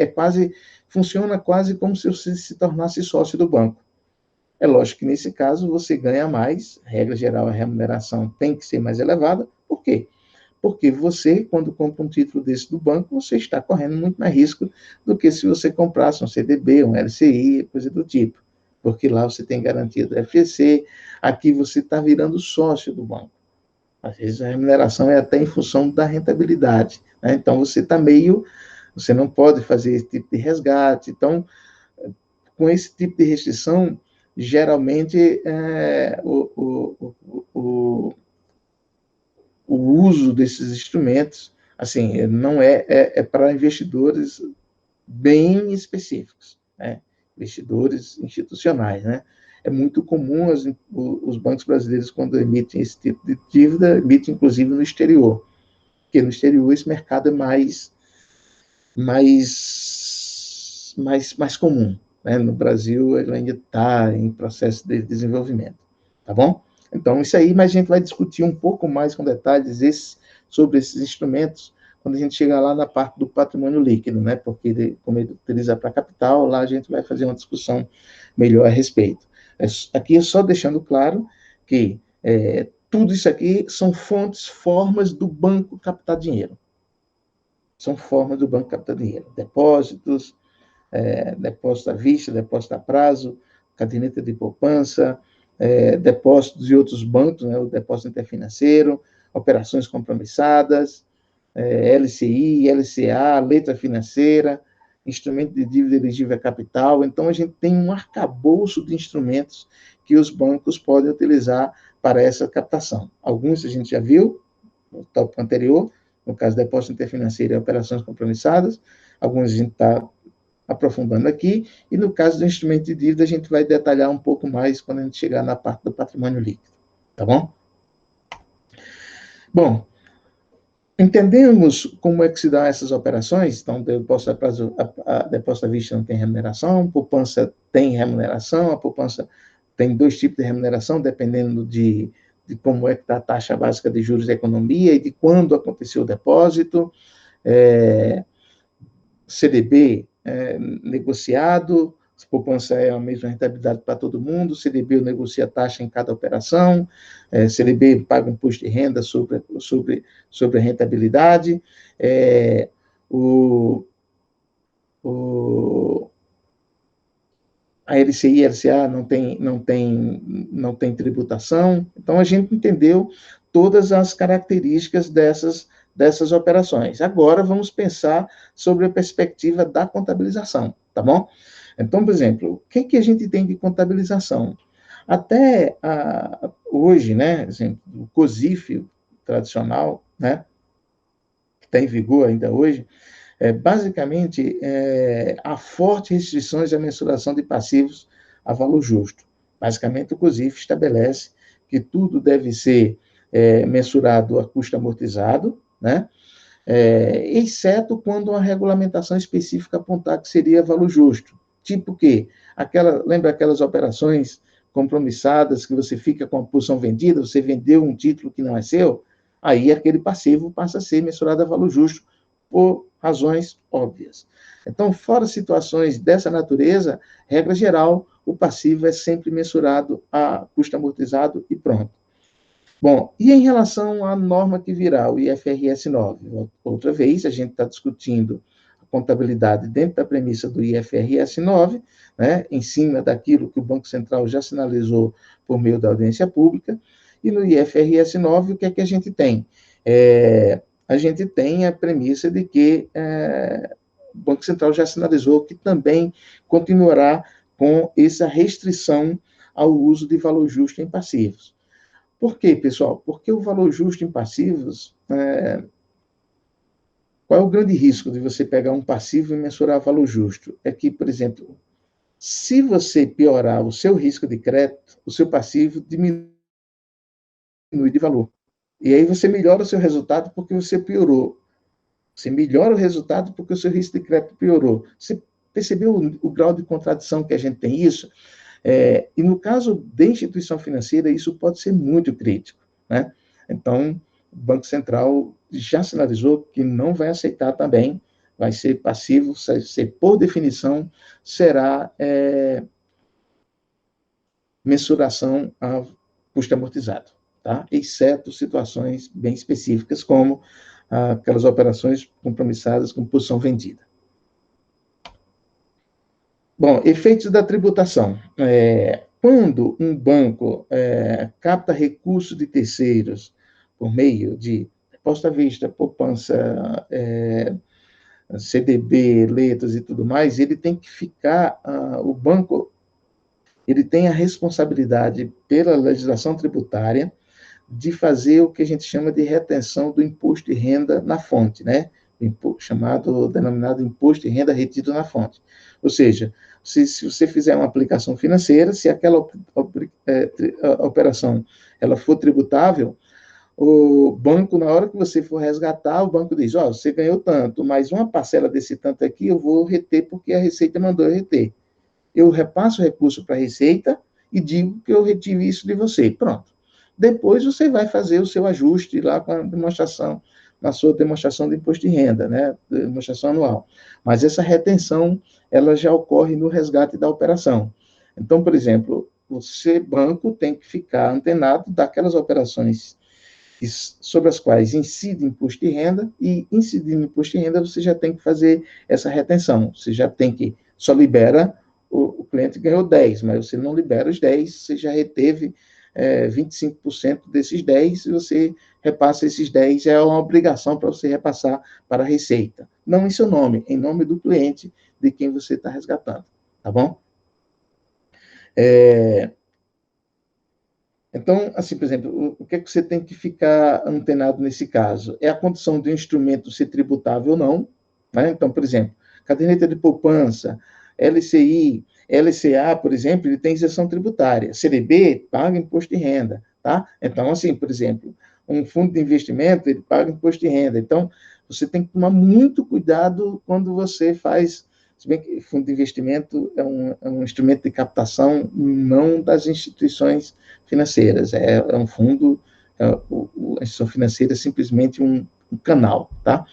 funciona quase como se você se tornasse sócio do banco. É lógico que nesse caso você ganha mais, regra geral, a remuneração tem que ser mais elevada. Por quê? Porque você, quando compra um título desse do banco, você está correndo muito mais risco do que se você comprasse um CDB, um LCI, coisa do tipo. Porque lá você tem garantia do FGC, aqui você está virando sócio do banco. Às vezes a remuneração é até em função da rentabilidade, né? Então você não pode fazer esse tipo de resgate. Então, com esse tipo de restrição, geralmente o uso desses instrumentos, assim, não é para investidores bem específicos, né? Investidores institucionais, né? É muito comum os bancos brasileiros, quando emitem esse tipo de dívida, emitem inclusive no exterior, porque no exterior esse mercado é mais comum, né? No Brasil ele ainda está em processo de desenvolvimento, tá bom? Então, isso aí, mas a gente vai discutir um pouco mais com detalhes sobre esses instrumentos quando a gente chegar lá na parte do patrimônio líquido, né? Porque, como ele utiliza para capital, lá a gente vai fazer uma discussão melhor a respeito. Aqui, só deixando claro que tudo isso aqui são formas do banco captar dinheiro. São formas do banco captar dinheiro. Depósitos, depósito à vista, depósito a prazo, caderneta de poupança, depósitos de outros bancos, né, o depósito interfinanceiro, operações compromissadas, LCI, LCA, letra financeira, instrumento de dívida elegível a capital. Então, a gente tem um arcabouço de instrumentos que os bancos podem utilizar para essa captação. Alguns a gente já viu no tópico anterior, no caso, depósito interfinanceiro e operações compromissadas. Alguns a gente está aprofundando aqui, e no caso do instrumento de dívida, a gente vai detalhar um pouco mais quando a gente chegar na parte do patrimônio líquido, tá bom? Bom, entendemos como é que se dão essas operações. Então, depósito a prazo, depósito à vista não tem remuneração, poupança tem remuneração, a poupança tem dois tipos de remuneração, dependendo de como é que está a taxa básica de juros da economia e de quando aconteceu o depósito. CDB negociado, a poupança é a mesma rentabilidade para todo mundo, CDB negocia taxa em cada operação, CDB paga imposto de renda sobre a rentabilidade, a LCI e a LCA não tem tributação. Então, a gente entendeu todas as características dessas operações. Agora, vamos pensar sobre a perspectiva da contabilização, tá bom? Então, por exemplo, o que a gente tem de contabilização? Até hoje, né, assim, o COSIF tradicional, né, que está em vigor ainda hoje, basicamente, há fortes restrições à mensuração de passivos a valor justo. Basicamente, o COSIF estabelece que tudo deve ser mensurado a custo amortizado, né? Exceto quando uma regulamentação específica apontar que seria valor justo. Tipo o quê? Lembra aquelas operações compromissadas que você fica com a posição vendida, você vendeu um título que não é seu, aí aquele passivo passa a ser mensurado a valor justo por razões óbvias. Então, fora situações dessa natureza, regra geral, o passivo é sempre mensurado a custo amortizado e pronto. Bom, e em relação à norma que virá, o IFRS 9? Outra vez, a gente está discutindo a contabilidade dentro da premissa do IFRS 9, né, em cima daquilo que o Banco Central já sinalizou por meio da audiência pública, e no IFRS 9, o que é que a gente tem? A gente tem a premissa de que o Banco Central já sinalizou que também continuará com essa restrição ao uso de valor justo em passivos. Por quê, pessoal? Porque o valor justo em passivos, qual é o grande risco de você pegar um passivo e mensurar valor justo? É que, por exemplo, se você piorar o seu risco de crédito, o seu passivo diminui de valor. E aí você melhora o seu resultado porque você piorou. Você melhora o resultado porque o seu risco de crédito piorou. Você percebeu o grau de contradição que a gente tem isso? E no caso de instituição financeira, isso pode ser muito crítico, né? Então, o Banco Central já sinalizou que não vai aceitar também, vai ser passivo, por definição, será mensuração a custo amortizado, tá? Exceto situações bem específicas, como aquelas operações compromissadas com posição vendida. Bom, efeitos da tributação. Quando um banco capta recursos de terceiros por meio de depósito à vista, poupança, CDB, letras e tudo mais, ele tem que ficar, o banco, ele tem a responsabilidade pela legislação tributária de fazer o que a gente chama de retenção do imposto de renda na fonte, né? Denominado imposto de renda retido na fonte. Ou seja, se você fizer uma aplicação financeira, se aquela operação ela for tributável, o banco, na hora que você for resgatar, o banco diz, você ganhou tanto, mas uma parcela desse tanto aqui eu vou reter porque a Receita mandou eu reter. Eu repasso o recurso para a Receita e digo que eu retive isso de você. Pronto. Depois você vai fazer o seu ajuste lá com a demonstração, na sua demonstração de imposto de renda, né? Demonstração anual. Mas essa retenção, ela já ocorre no resgate da operação. Então, por exemplo, você, banco, tem que ficar antenado daquelas operações sobre as quais incide imposto de renda, e incidindo imposto de renda, você já tem que fazer essa retenção. Você já tem que, só libera, o cliente ganhou 10, mas você não libera os 10, você já reteve 25% desses 10, e você repassa esses 10, é uma obrigação para você repassar para a Receita. Não em seu nome, em nome do cliente de quem você está resgatando, tá bom? Então, assim, por exemplo, o que é que você tem que ficar antenado nesse caso? É a condição do instrumento ser tributável ou não, né? Então, por exemplo, caderneta de poupança, LCI, LCA, por exemplo, ele tem isenção tributária. CDB paga imposto de renda, tá? Então, assim, por exemplo, um fundo de investimento, ele paga imposto de renda. Então, você tem que tomar muito cuidado quando você faz, se bem que fundo de investimento é um instrumento de captação não das instituições financeiras, é um fundo, a instituição financeira é simplesmente um canal, tá?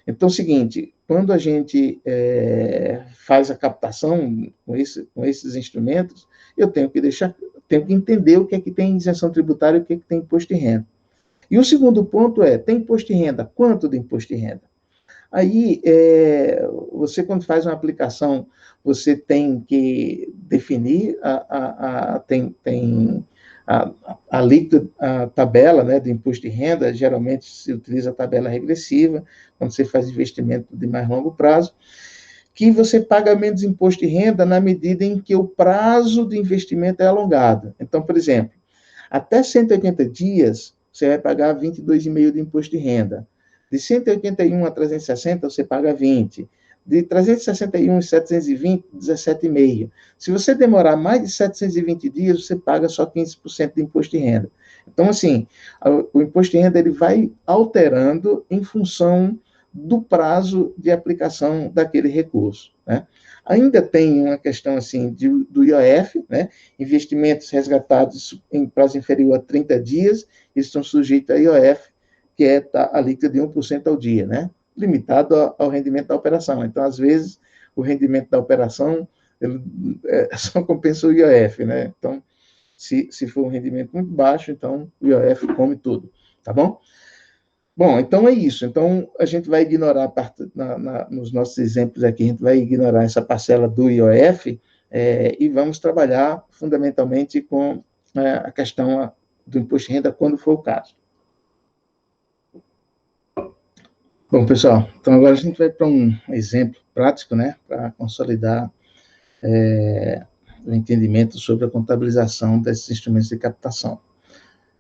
Então, é o seguinte, quando a gente faz a captação com esses instrumentos, eu tenho que entender o que é que tem isenção tributária e o que é que tem imposto de renda. E o segundo ponto tem imposto de renda? Quanto de imposto de renda? Aí, você, quando faz uma aplicação, você tem que definir a tabela, né, do imposto de renda. Geralmente se utiliza a tabela regressiva, quando você faz investimento de mais longo prazo, que você paga menos imposto de renda na medida em que o prazo de investimento é alongado. Então, por exemplo, até 180 dias, você vai pagar 22,5% de imposto de renda. De 181 a 360, você paga 20. De 361 a 720, 17,5. Se você demorar mais de 720 dias, você paga só 15% de imposto de renda. Então, assim, o imposto de renda ele vai alterando em função do prazo de aplicação daquele recurso, né? Ainda tem uma questão assim do IOF, né? Investimentos resgatados em prazo inferior a 30 dias, eles estão sujeitos a IOF, que é a alíquota de 1% ao dia, né? Limitado ao rendimento da operação. Então, às vezes, o rendimento da operação ele, só compensa o IOF, né? Então, se for um rendimento muito baixo, então o IOF come tudo, tá bom? Bom, então é isso. Então, a gente vai ignorar, nos nossos exemplos aqui, a gente vai ignorar essa parcela do IOF e vamos trabalhar fundamentalmente com a questão do imposto de renda, quando for o caso. Bom, pessoal, então agora a gente vai para um exemplo prático, né, para consolidar o entendimento sobre a contabilização desses instrumentos de captação.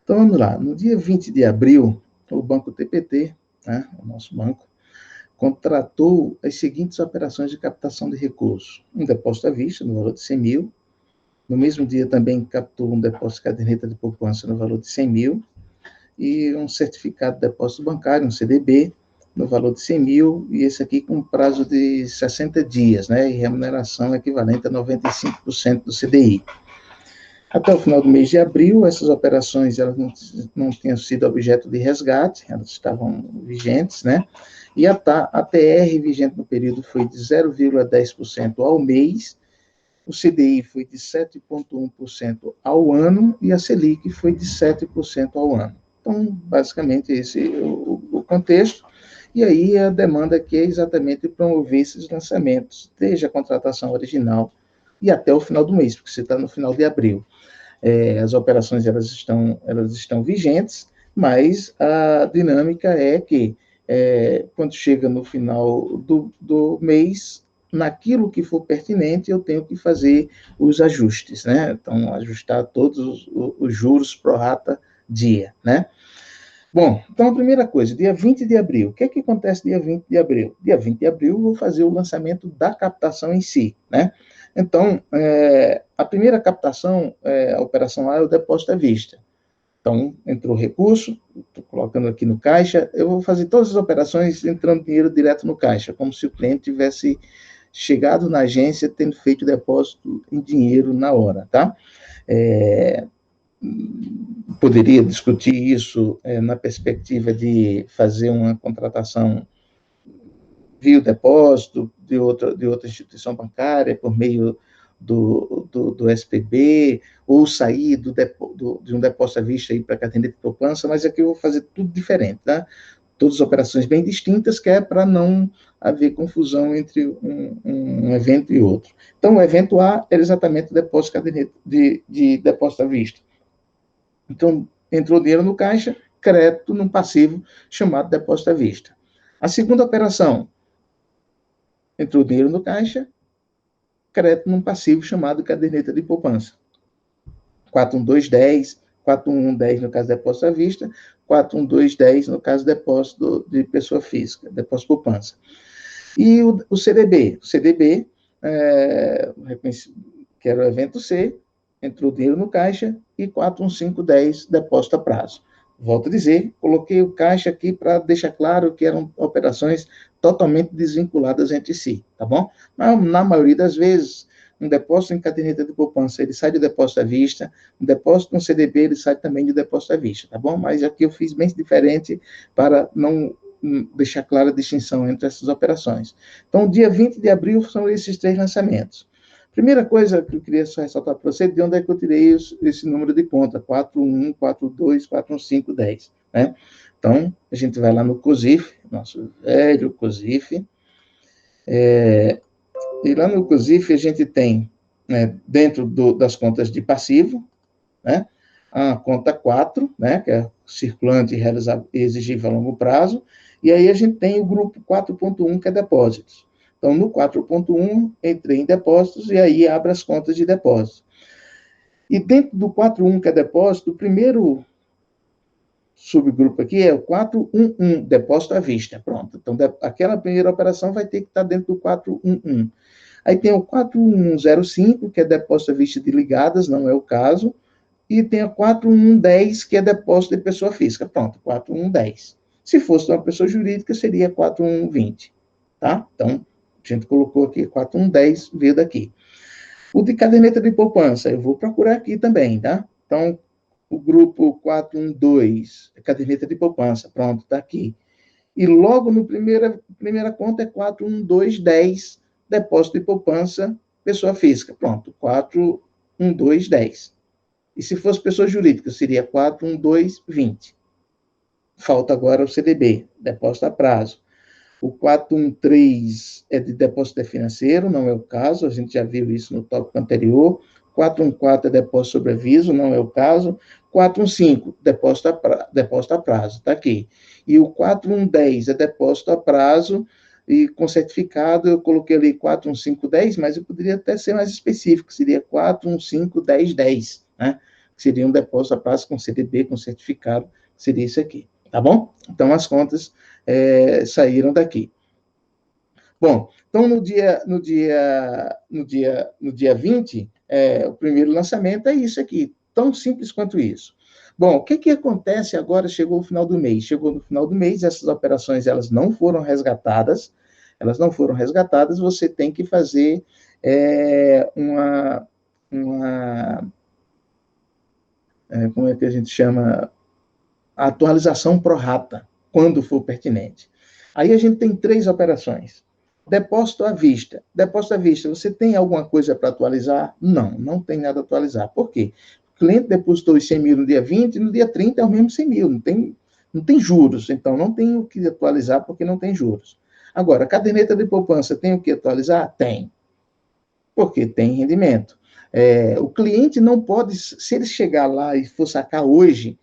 Então, vamos lá. No dia 20 de abril, o Banco TPT, né, o nosso banco, contratou as seguintes operações de captação de recursos. Um depósito à vista, no valor de 100 mil. No mesmo dia, também captou um depósito de caderneta de poupança, no valor de 100 mil. E um certificado de depósito bancário, um CDB, no valor de 100 mil, e esse aqui com prazo de 60 dias, né, e remuneração equivalente a 95% do CDI. Até o final do mês de abril, essas operações elas não tinham sido objeto de resgate, elas estavam vigentes, né? E a TR vigente no período foi de 0,10% ao mês, o CDI foi de 7,1% ao ano e a Selic foi de 7% ao ano. Então, basicamente, esse é o contexto. E aí a demanda aqui é exatamente promover esses lançamentos, desde a contratação original e até o final do mês, porque você está no final de abril. As operações elas estão vigentes, mas a dinâmica é que, quando chega no final do mês, naquilo que for pertinente, eu tenho que fazer os ajustes, né? Então, ajustar todos os juros pro rata dia, né? Bom, então a primeira coisa, dia 20 de abril. O que é que acontece dia 20 de abril? Dia 20 de abril eu vou fazer o lançamento da captação em si, né? Então, a primeira captação, a operação A é o depósito à vista. Então, entrou recurso, estou colocando aqui no caixa, eu vou fazer todas as operações entrando dinheiro direto no caixa, como se o cliente tivesse chegado na agência tendo feito o depósito em dinheiro na hora, tá? Poderia discutir isso na perspectiva de fazer uma contratação via depósito de outra instituição bancária, por meio do SPB, ou sair de um depósito à vista para a caderneta de poupança, mas aqui eu vou fazer tudo diferente, tá? Todas as operações bem distintas, que é para não haver confusão entre um evento e outro. Então, o evento A era exatamente o depósito de depósito à vista. Então, entrou dinheiro no caixa, crédito num passivo chamado depósito à vista. A segunda operação, entrou dinheiro no caixa, crédito num passivo chamado caderneta de poupança. 41210, 41110 no caso de depósito à vista, 41210 no caso de depósito de pessoa física, depósito poupança. E o CDB. O CDB, que era o evento C, entrou dinheiro no caixa, e 41510 depósito a prazo. Volto a dizer, coloquei o caixa aqui para deixar claro que eram operações totalmente desvinculadas entre si, tá bom? Mas, na maioria das vezes, um depósito em caderneta de poupança, ele sai de depósito à vista, um depósito no CDB, ele sai também de depósito à vista, tá bom? Mas aqui eu fiz bem diferente para não deixar clara a distinção entre essas operações. Então, dia 20 de abril são esses 3 lançamentos. Primeira coisa que eu queria só ressaltar para você, de onde é que eu tirei esse número de conta, 41, 42, 415, 10, né? Então, a gente vai lá no COSIF, nosso velho COSIF, e lá no COSIF a gente tem, né, dentro das contas de passivo, né, a conta 4, né, que é circulante e exigível a longo prazo, e aí a gente tem o grupo 4.1, que é depósitos. Então, no 4.1, entrei em depósitos e aí abre as contas de depósito. E dentro do 4.1, que é depósito, o primeiro subgrupo aqui é o 411, depósito à vista. Pronto. Então, aquela primeira operação vai ter que estar dentro do 411. Aí tem o 4105, que é depósito à vista de ligadas, não é o caso. E tem a 4110, que é depósito de pessoa física. Pronto, 4110. Se fosse uma pessoa jurídica, seria 4120. Tá? Então, a gente colocou aqui 4110, veio daqui. O de caderneta de poupança, eu vou procurar aqui também, tá? Então, o grupo 412, caderneta de poupança, pronto, está aqui. E logo no primeira conta é 41210, depósito de poupança, pessoa física, pronto, 41210. E se fosse pessoa jurídica, seria 41220. falta agora o CDB, depósito a prazo. O 413 é de depósito financeiro, não é o caso, a gente já viu isso no tópico anterior. 414 é depósito sobre aviso, não é o caso. 415, depósito a prazo, está aqui. E o 4110 é depósito a prazo, e com certificado eu coloquei ali 41510, mas eu poderia até ser mais específico, seria 4151010, né? Seria um depósito a prazo com CDB, com certificado, seria isso aqui, tá bom? Então, as contas saíram daqui. Bom, então no dia 20, o primeiro lançamento é isso aqui, tão simples quanto isso. Bom, o que acontece agora? Chegou o final do mês. Chegou no final do mês, essas operações elas não foram resgatadas. Você tem que fazer como é que a gente chama? A atualização pro rata, quando for pertinente. Aí a gente tem 3 operações. Depósito à vista. Depósito à vista, você tem alguma coisa para atualizar? Não, não tem nada a atualizar. Por quê? O cliente depositou os 100 mil no dia 20, e no dia 30 é o mesmo 100 mil, não tem juros, então não tem o que atualizar porque não tem juros. Agora, caderneta de poupança tem o que atualizar? Tem, porque tem rendimento. O cliente não pode, se ele chegar lá e for sacar hoje,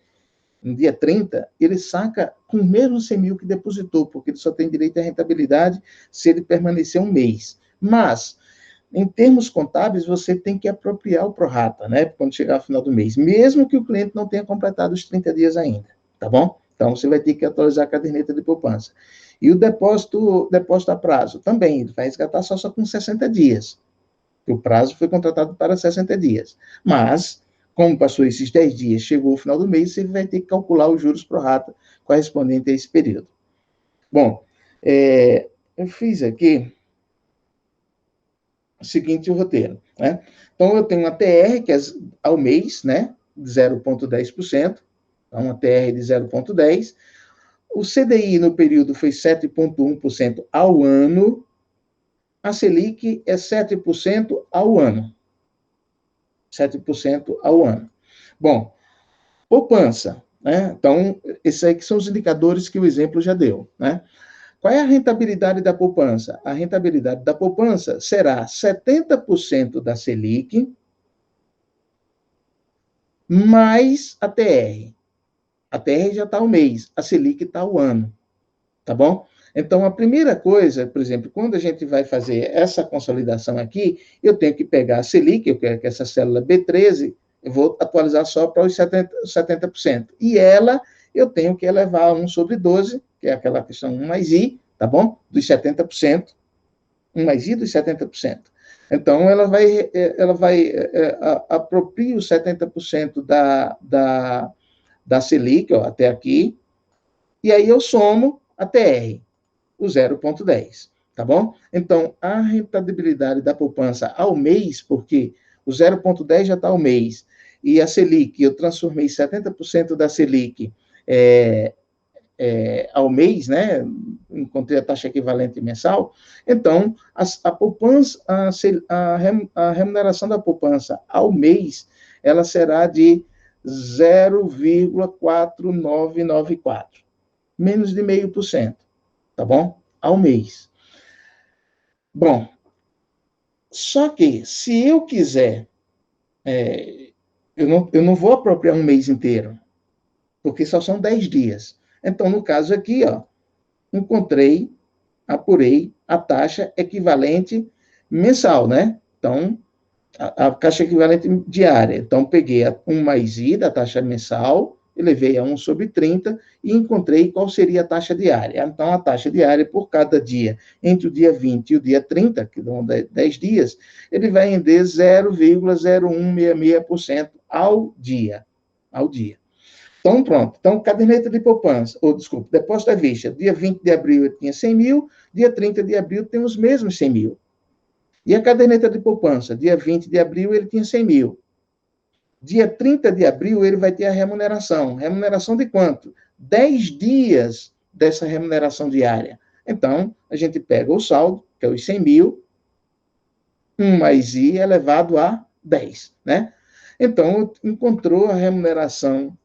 no dia 30, ele saca com o mesmo 100 mil que depositou, porque ele só tem direito à rentabilidade se ele permanecer um mês. Mas, em termos contábeis, você tem que apropriar o prorata, né? Quando chegar ao final do mês, mesmo que o cliente não tenha completado os 30 dias ainda, tá bom? Então, você vai ter que atualizar a caderneta de poupança. E o depósito a prazo, também, ele vai resgatar só com 60 dias. O prazo foi contratado para 60 dias. Mas, como passou esses 10 dias, chegou o final do mês, você vai ter que calcular os juros pro rata correspondente a esse período. Bom, eu fiz aqui o seguinte roteiro, né? Então, eu tenho uma TR, que é ao mês, né? 0,10%. Então, uma TR de 0,10%. O CDI no período foi 7,1% ao ano. A Selic é 7% ao ano. 7% ao ano. Bom, poupança, né? Então, esses aí que são os indicadores que o exemplo já deu, né? Qual é a rentabilidade da poupança? A rentabilidade da poupança será 70% da Selic mais a TR. A TR já está ao mês, a Selic está ao ano, tá bom? Então, a primeira coisa, por exemplo, quando a gente vai fazer essa consolidação aqui, eu tenho que pegar a Selic, eu quero que essa célula B13, eu vou atualizar só para os 70%. E ela, eu tenho que elevar a 1 sobre 12, que é aquela questão 1 mais I, tá bom? Dos 70%, 1 mais I dos 70%. Então, ela vai apropria os 70% da Selic, ó, até aqui, e aí eu somo a TR, o 0,10, tá bom? Então, a rentabilidade da poupança ao mês, porque o 0,10 já está ao mês, e a Selic, eu transformei 70% da Selic ao mês, né? Encontrei a taxa equivalente mensal. Então, a poupança, a remuneração da poupança ao mês, ela será de 0,4994, menos de 0,5%, tá bom? Ao mês. Bom, só que se eu quiser, eu não vou apropriar um mês inteiro, porque só são 10 dias. Então, no caso aqui, ó, apurei a taxa equivalente mensal, né? Então, a taxa equivalente diária. Então, peguei 1 mais I da taxa mensal, elevei a 1 sobre 30 e encontrei qual seria a taxa diária. Então, a taxa diária por cada dia, entre o dia 20 e o dia 30, que dão 10 dias, ele vai render 0,0166% ao dia. Ao dia. Então, pronto. Então, caderneta de poupança, depósito à vista. Dia 20 de abril eu tinha 100 mil, dia 30 de abril tem os mesmos 100 mil. E a caderneta de poupança, dia 20 de abril ele tinha 100 mil. Dia 30 de abril ele vai ter a remuneração. Remuneração de quanto? 10 dias dessa remuneração diária. Então, a gente pega o saldo, que é os 100 mil, 1 mais I elevado a 10, né? Então, encontrou a remuneração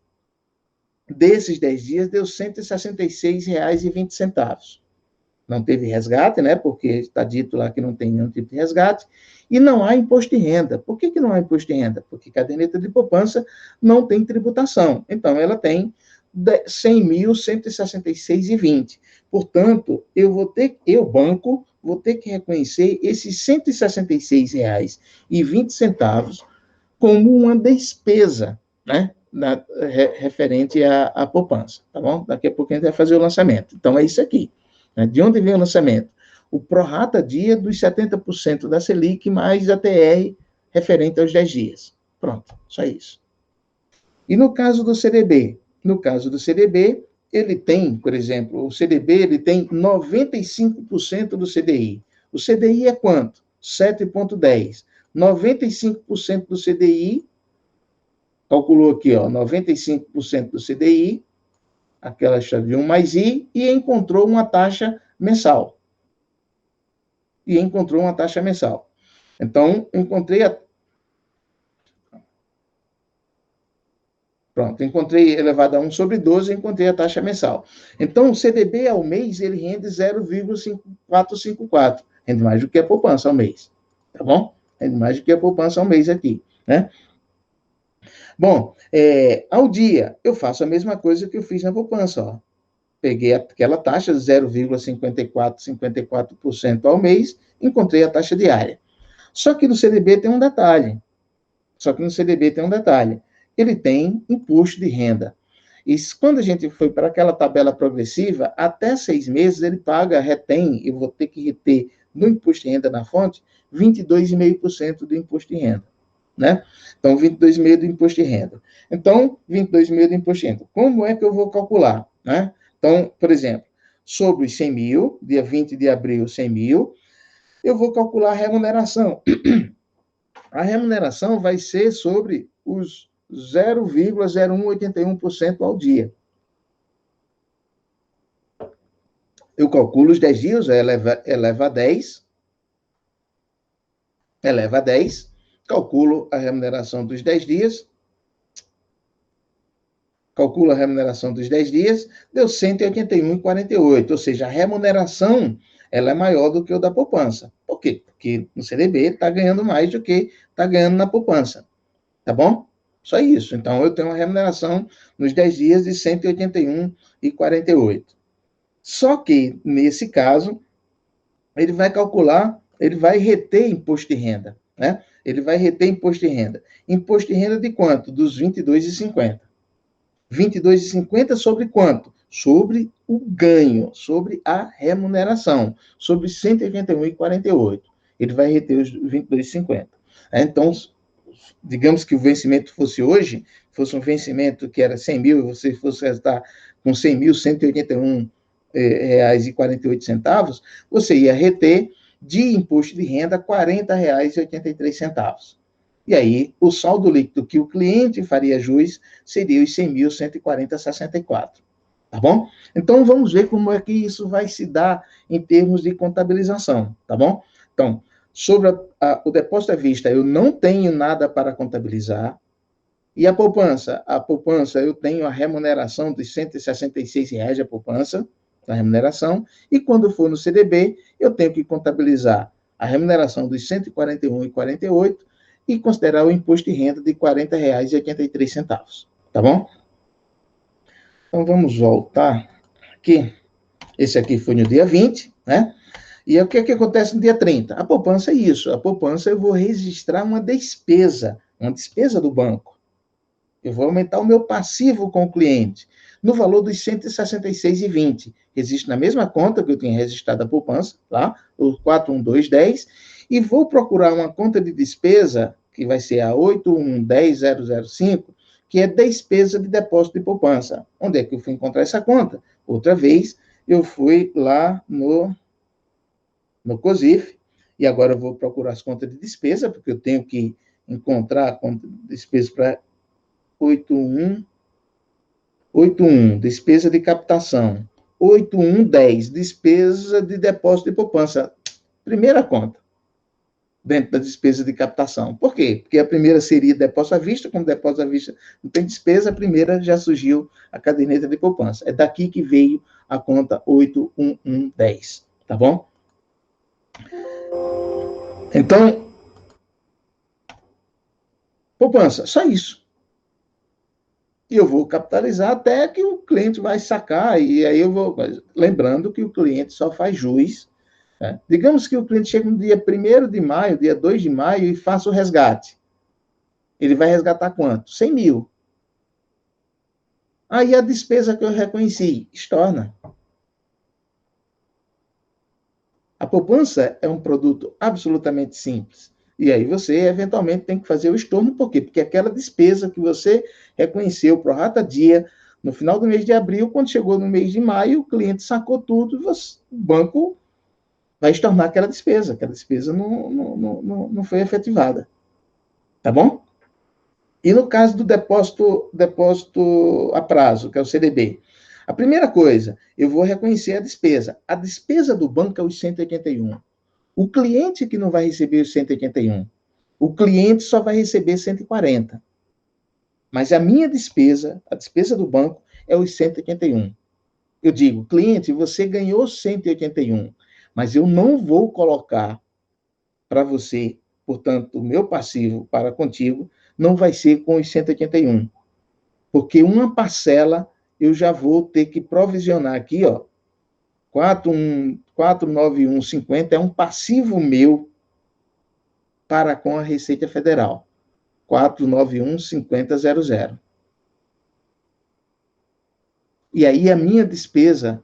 desses 10 dias, deu R$ 166,20. Não teve resgate, né? Porque está dito lá que não tem nenhum tipo de resgate, e não há imposto de renda. Por que não há imposto de renda? Porque caderneta de poupança não tem tributação. Então, ela tem R$ 100.166,20. Portanto, eu, banco, vou ter que reconhecer esses R$ 166,20 como uma despesa, né? Referente à poupança, tá bom? Daqui a pouco a gente vai fazer o lançamento. Então, é isso aqui. De onde vem o lançamento? O prorata dia dos 70% da Selic mais a TR referente aos 10 dias. Pronto, só isso. E no caso do CDB? No caso do CDB, ele tem, por exemplo, o CDB ele tem 95% do CDI. O CDI é quanto? 7,10. 95% do CDI, calculou aqui, ó, 95% do CDI, aquela chave de 1 mais I, e encontrou uma taxa mensal. Então, encontrei elevado a 1 sobre 12, encontrei a taxa mensal. Então, o CDB ao mês, ele rende 0,5454. Rende mais do que a poupança ao mês. Tá bom? Rende mais do que a poupança ao mês aqui, né? Bom, ao dia, eu faço a mesma coisa que eu fiz na poupança, ó. Peguei aquela taxa, 0,54% ao mês, encontrei a taxa diária. Só que no CDB tem um detalhe. Ele tem imposto de renda. E quando a gente foi para aquela tabela progressiva, até 6 meses ele retém, eu vou ter que reter no imposto de renda na fonte, 22,5% do imposto de renda. Né? Então, 22,5% do imposto de renda. Então, 22,5% do imposto de renda. Como é que eu vou calcular? Né? Então, por exemplo, sobre os 100 mil, dia 20 de abril, 100 mil, eu vou calcular a remuneração. A remuneração vai ser sobre os 0,0181% ao dia. Eu calculo os 10 dias, eleva a 10, calculo a remuneração dos 10 dias, deu 181,48, ou seja, a remuneração ela é maior do que o da poupança. Por quê? Porque no CDB está ganhando mais do que está ganhando na poupança. Tá bom? Só isso. Então, eu tenho uma remuneração nos 10 dias de 181,48. Só que, nesse caso, ele vai reter imposto de renda, né? Imposto de renda de quanto? Dos 22,50. 22,50 sobre quanto? Sobre o ganho, sobre a remuneração, sobre 181,48. Ele vai reter os 22,50. Então, digamos que o vencimento fosse hoje, fosse um vencimento que era 100 mil, e você fosse estar com 100.181 reais e 48 centavos, você ia reter de imposto de renda R$ 40,83. E aí, o saldo líquido que o cliente faria jus seria os 100.140,64. Tá bom? Então, vamos ver como é que isso vai se dar em termos de contabilização, tá bom? Então, sobre o depósito à vista, eu não tenho nada para contabilizar. E a poupança? A poupança, eu tenho a remuneração de R$ 166,00 a poupança, a remuneração, e quando for no CDB, eu tenho que contabilizar a remuneração dos R$ 141,48 e considerar o imposto de renda de R$ 40,83, tá bom? Então, vamos voltar aqui. Esse aqui foi no dia 20, né? E o que acontece no dia 30? A poupança é isso. A poupança eu vou registrar uma despesa do banco. Eu vou aumentar o meu passivo com o cliente no valor dos R$ 166,20. Existe na mesma conta que eu tinha registrado a poupança, tá? O 41210, e vou procurar uma conta de despesa, que vai ser a 8110005, que é despesa de depósito de poupança. Onde é que eu fui encontrar essa conta? Outra vez, eu fui lá no COSIF, e agora eu vou procurar as contas de despesa, porque eu tenho que encontrar a conta de despesa para 8181, despesa de captação. 8110, despesa de depósito de poupança. Primeira conta. dentro da despesa de captação. Por quê? Porque a primeira seria depósito à vista, como depósito à vista não tem despesa, a primeira já surgiu a caderneta de poupança. É daqui que veio a conta 81110, tá bom? Então, poupança, só isso. E eu vou capitalizar até que o cliente vai sacar, e aí eu vou... Lembrando que o cliente só faz jus, né? Digamos que o cliente chega no dia 1º de maio, dia 2 de maio, e faça o resgate. Ele vai resgatar quanto? 100 mil. Aí a despesa que eu reconheci, estorna. A poupança é um produto absolutamente simples. E aí você, eventualmente, tem que fazer o estorno. Por quê? Porque aquela despesa que você reconheceu pro rata dia, no final do mês de abril, quando chegou no mês de maio, o cliente sacou tudo, o banco vai estornar aquela despesa. Aquela despesa não foi efetivada. Tá bom? E no caso do depósito a prazo, que é o CDB, a primeira coisa, eu vou reconhecer a despesa. A despesa do banco é os 181. O cliente que não vai receber os 181. O cliente só vai receber 140. Mas a minha despesa, a despesa do banco, é os 181. Eu digo, cliente, você ganhou 181, mas eu não vou colocar para você, portanto, o meu passivo para contigo não vai ser com os 181. Porque uma parcela eu já vou ter que provisionar aqui, ó, 49150 é um passivo meu para com a Receita Federal. 4915000. E aí a minha despesa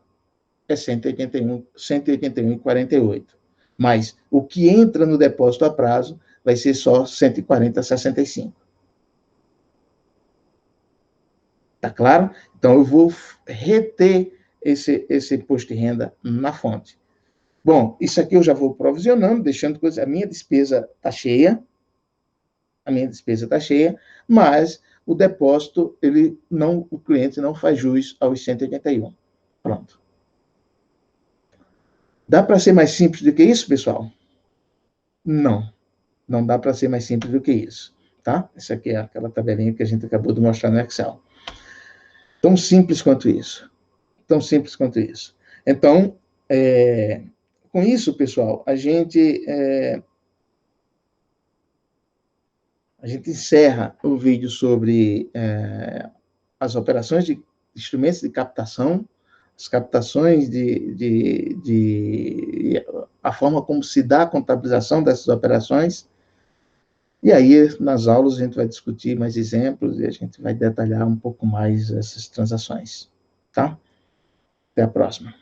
é 181,48. Mas o que entra no depósito a prazo vai ser só 140,65. Tá claro? Então eu vou reter esse imposto de renda na fonte. Bom, isso aqui eu já vou provisionando, deixando coisa. A minha despesa está cheia. A minha despesa está cheia, mas o depósito, o cliente não faz jus aos 181. Pronto. Dá para ser mais simples do que isso, pessoal? Não. Não dá para ser mais simples do que isso. Tá? Essa aqui é aquela tabelinha que a gente acabou de mostrar no Excel. Tão simples quanto isso. Tão simples quanto isso. Então, com isso, pessoal, a gente encerra o vídeo sobre as operações de instrumentos de captação, as captações a forma como se dá a contabilização dessas operações. E aí, nas aulas, a gente vai discutir mais exemplos e a gente vai detalhar um pouco mais essas transações. Tá? Até a próxima.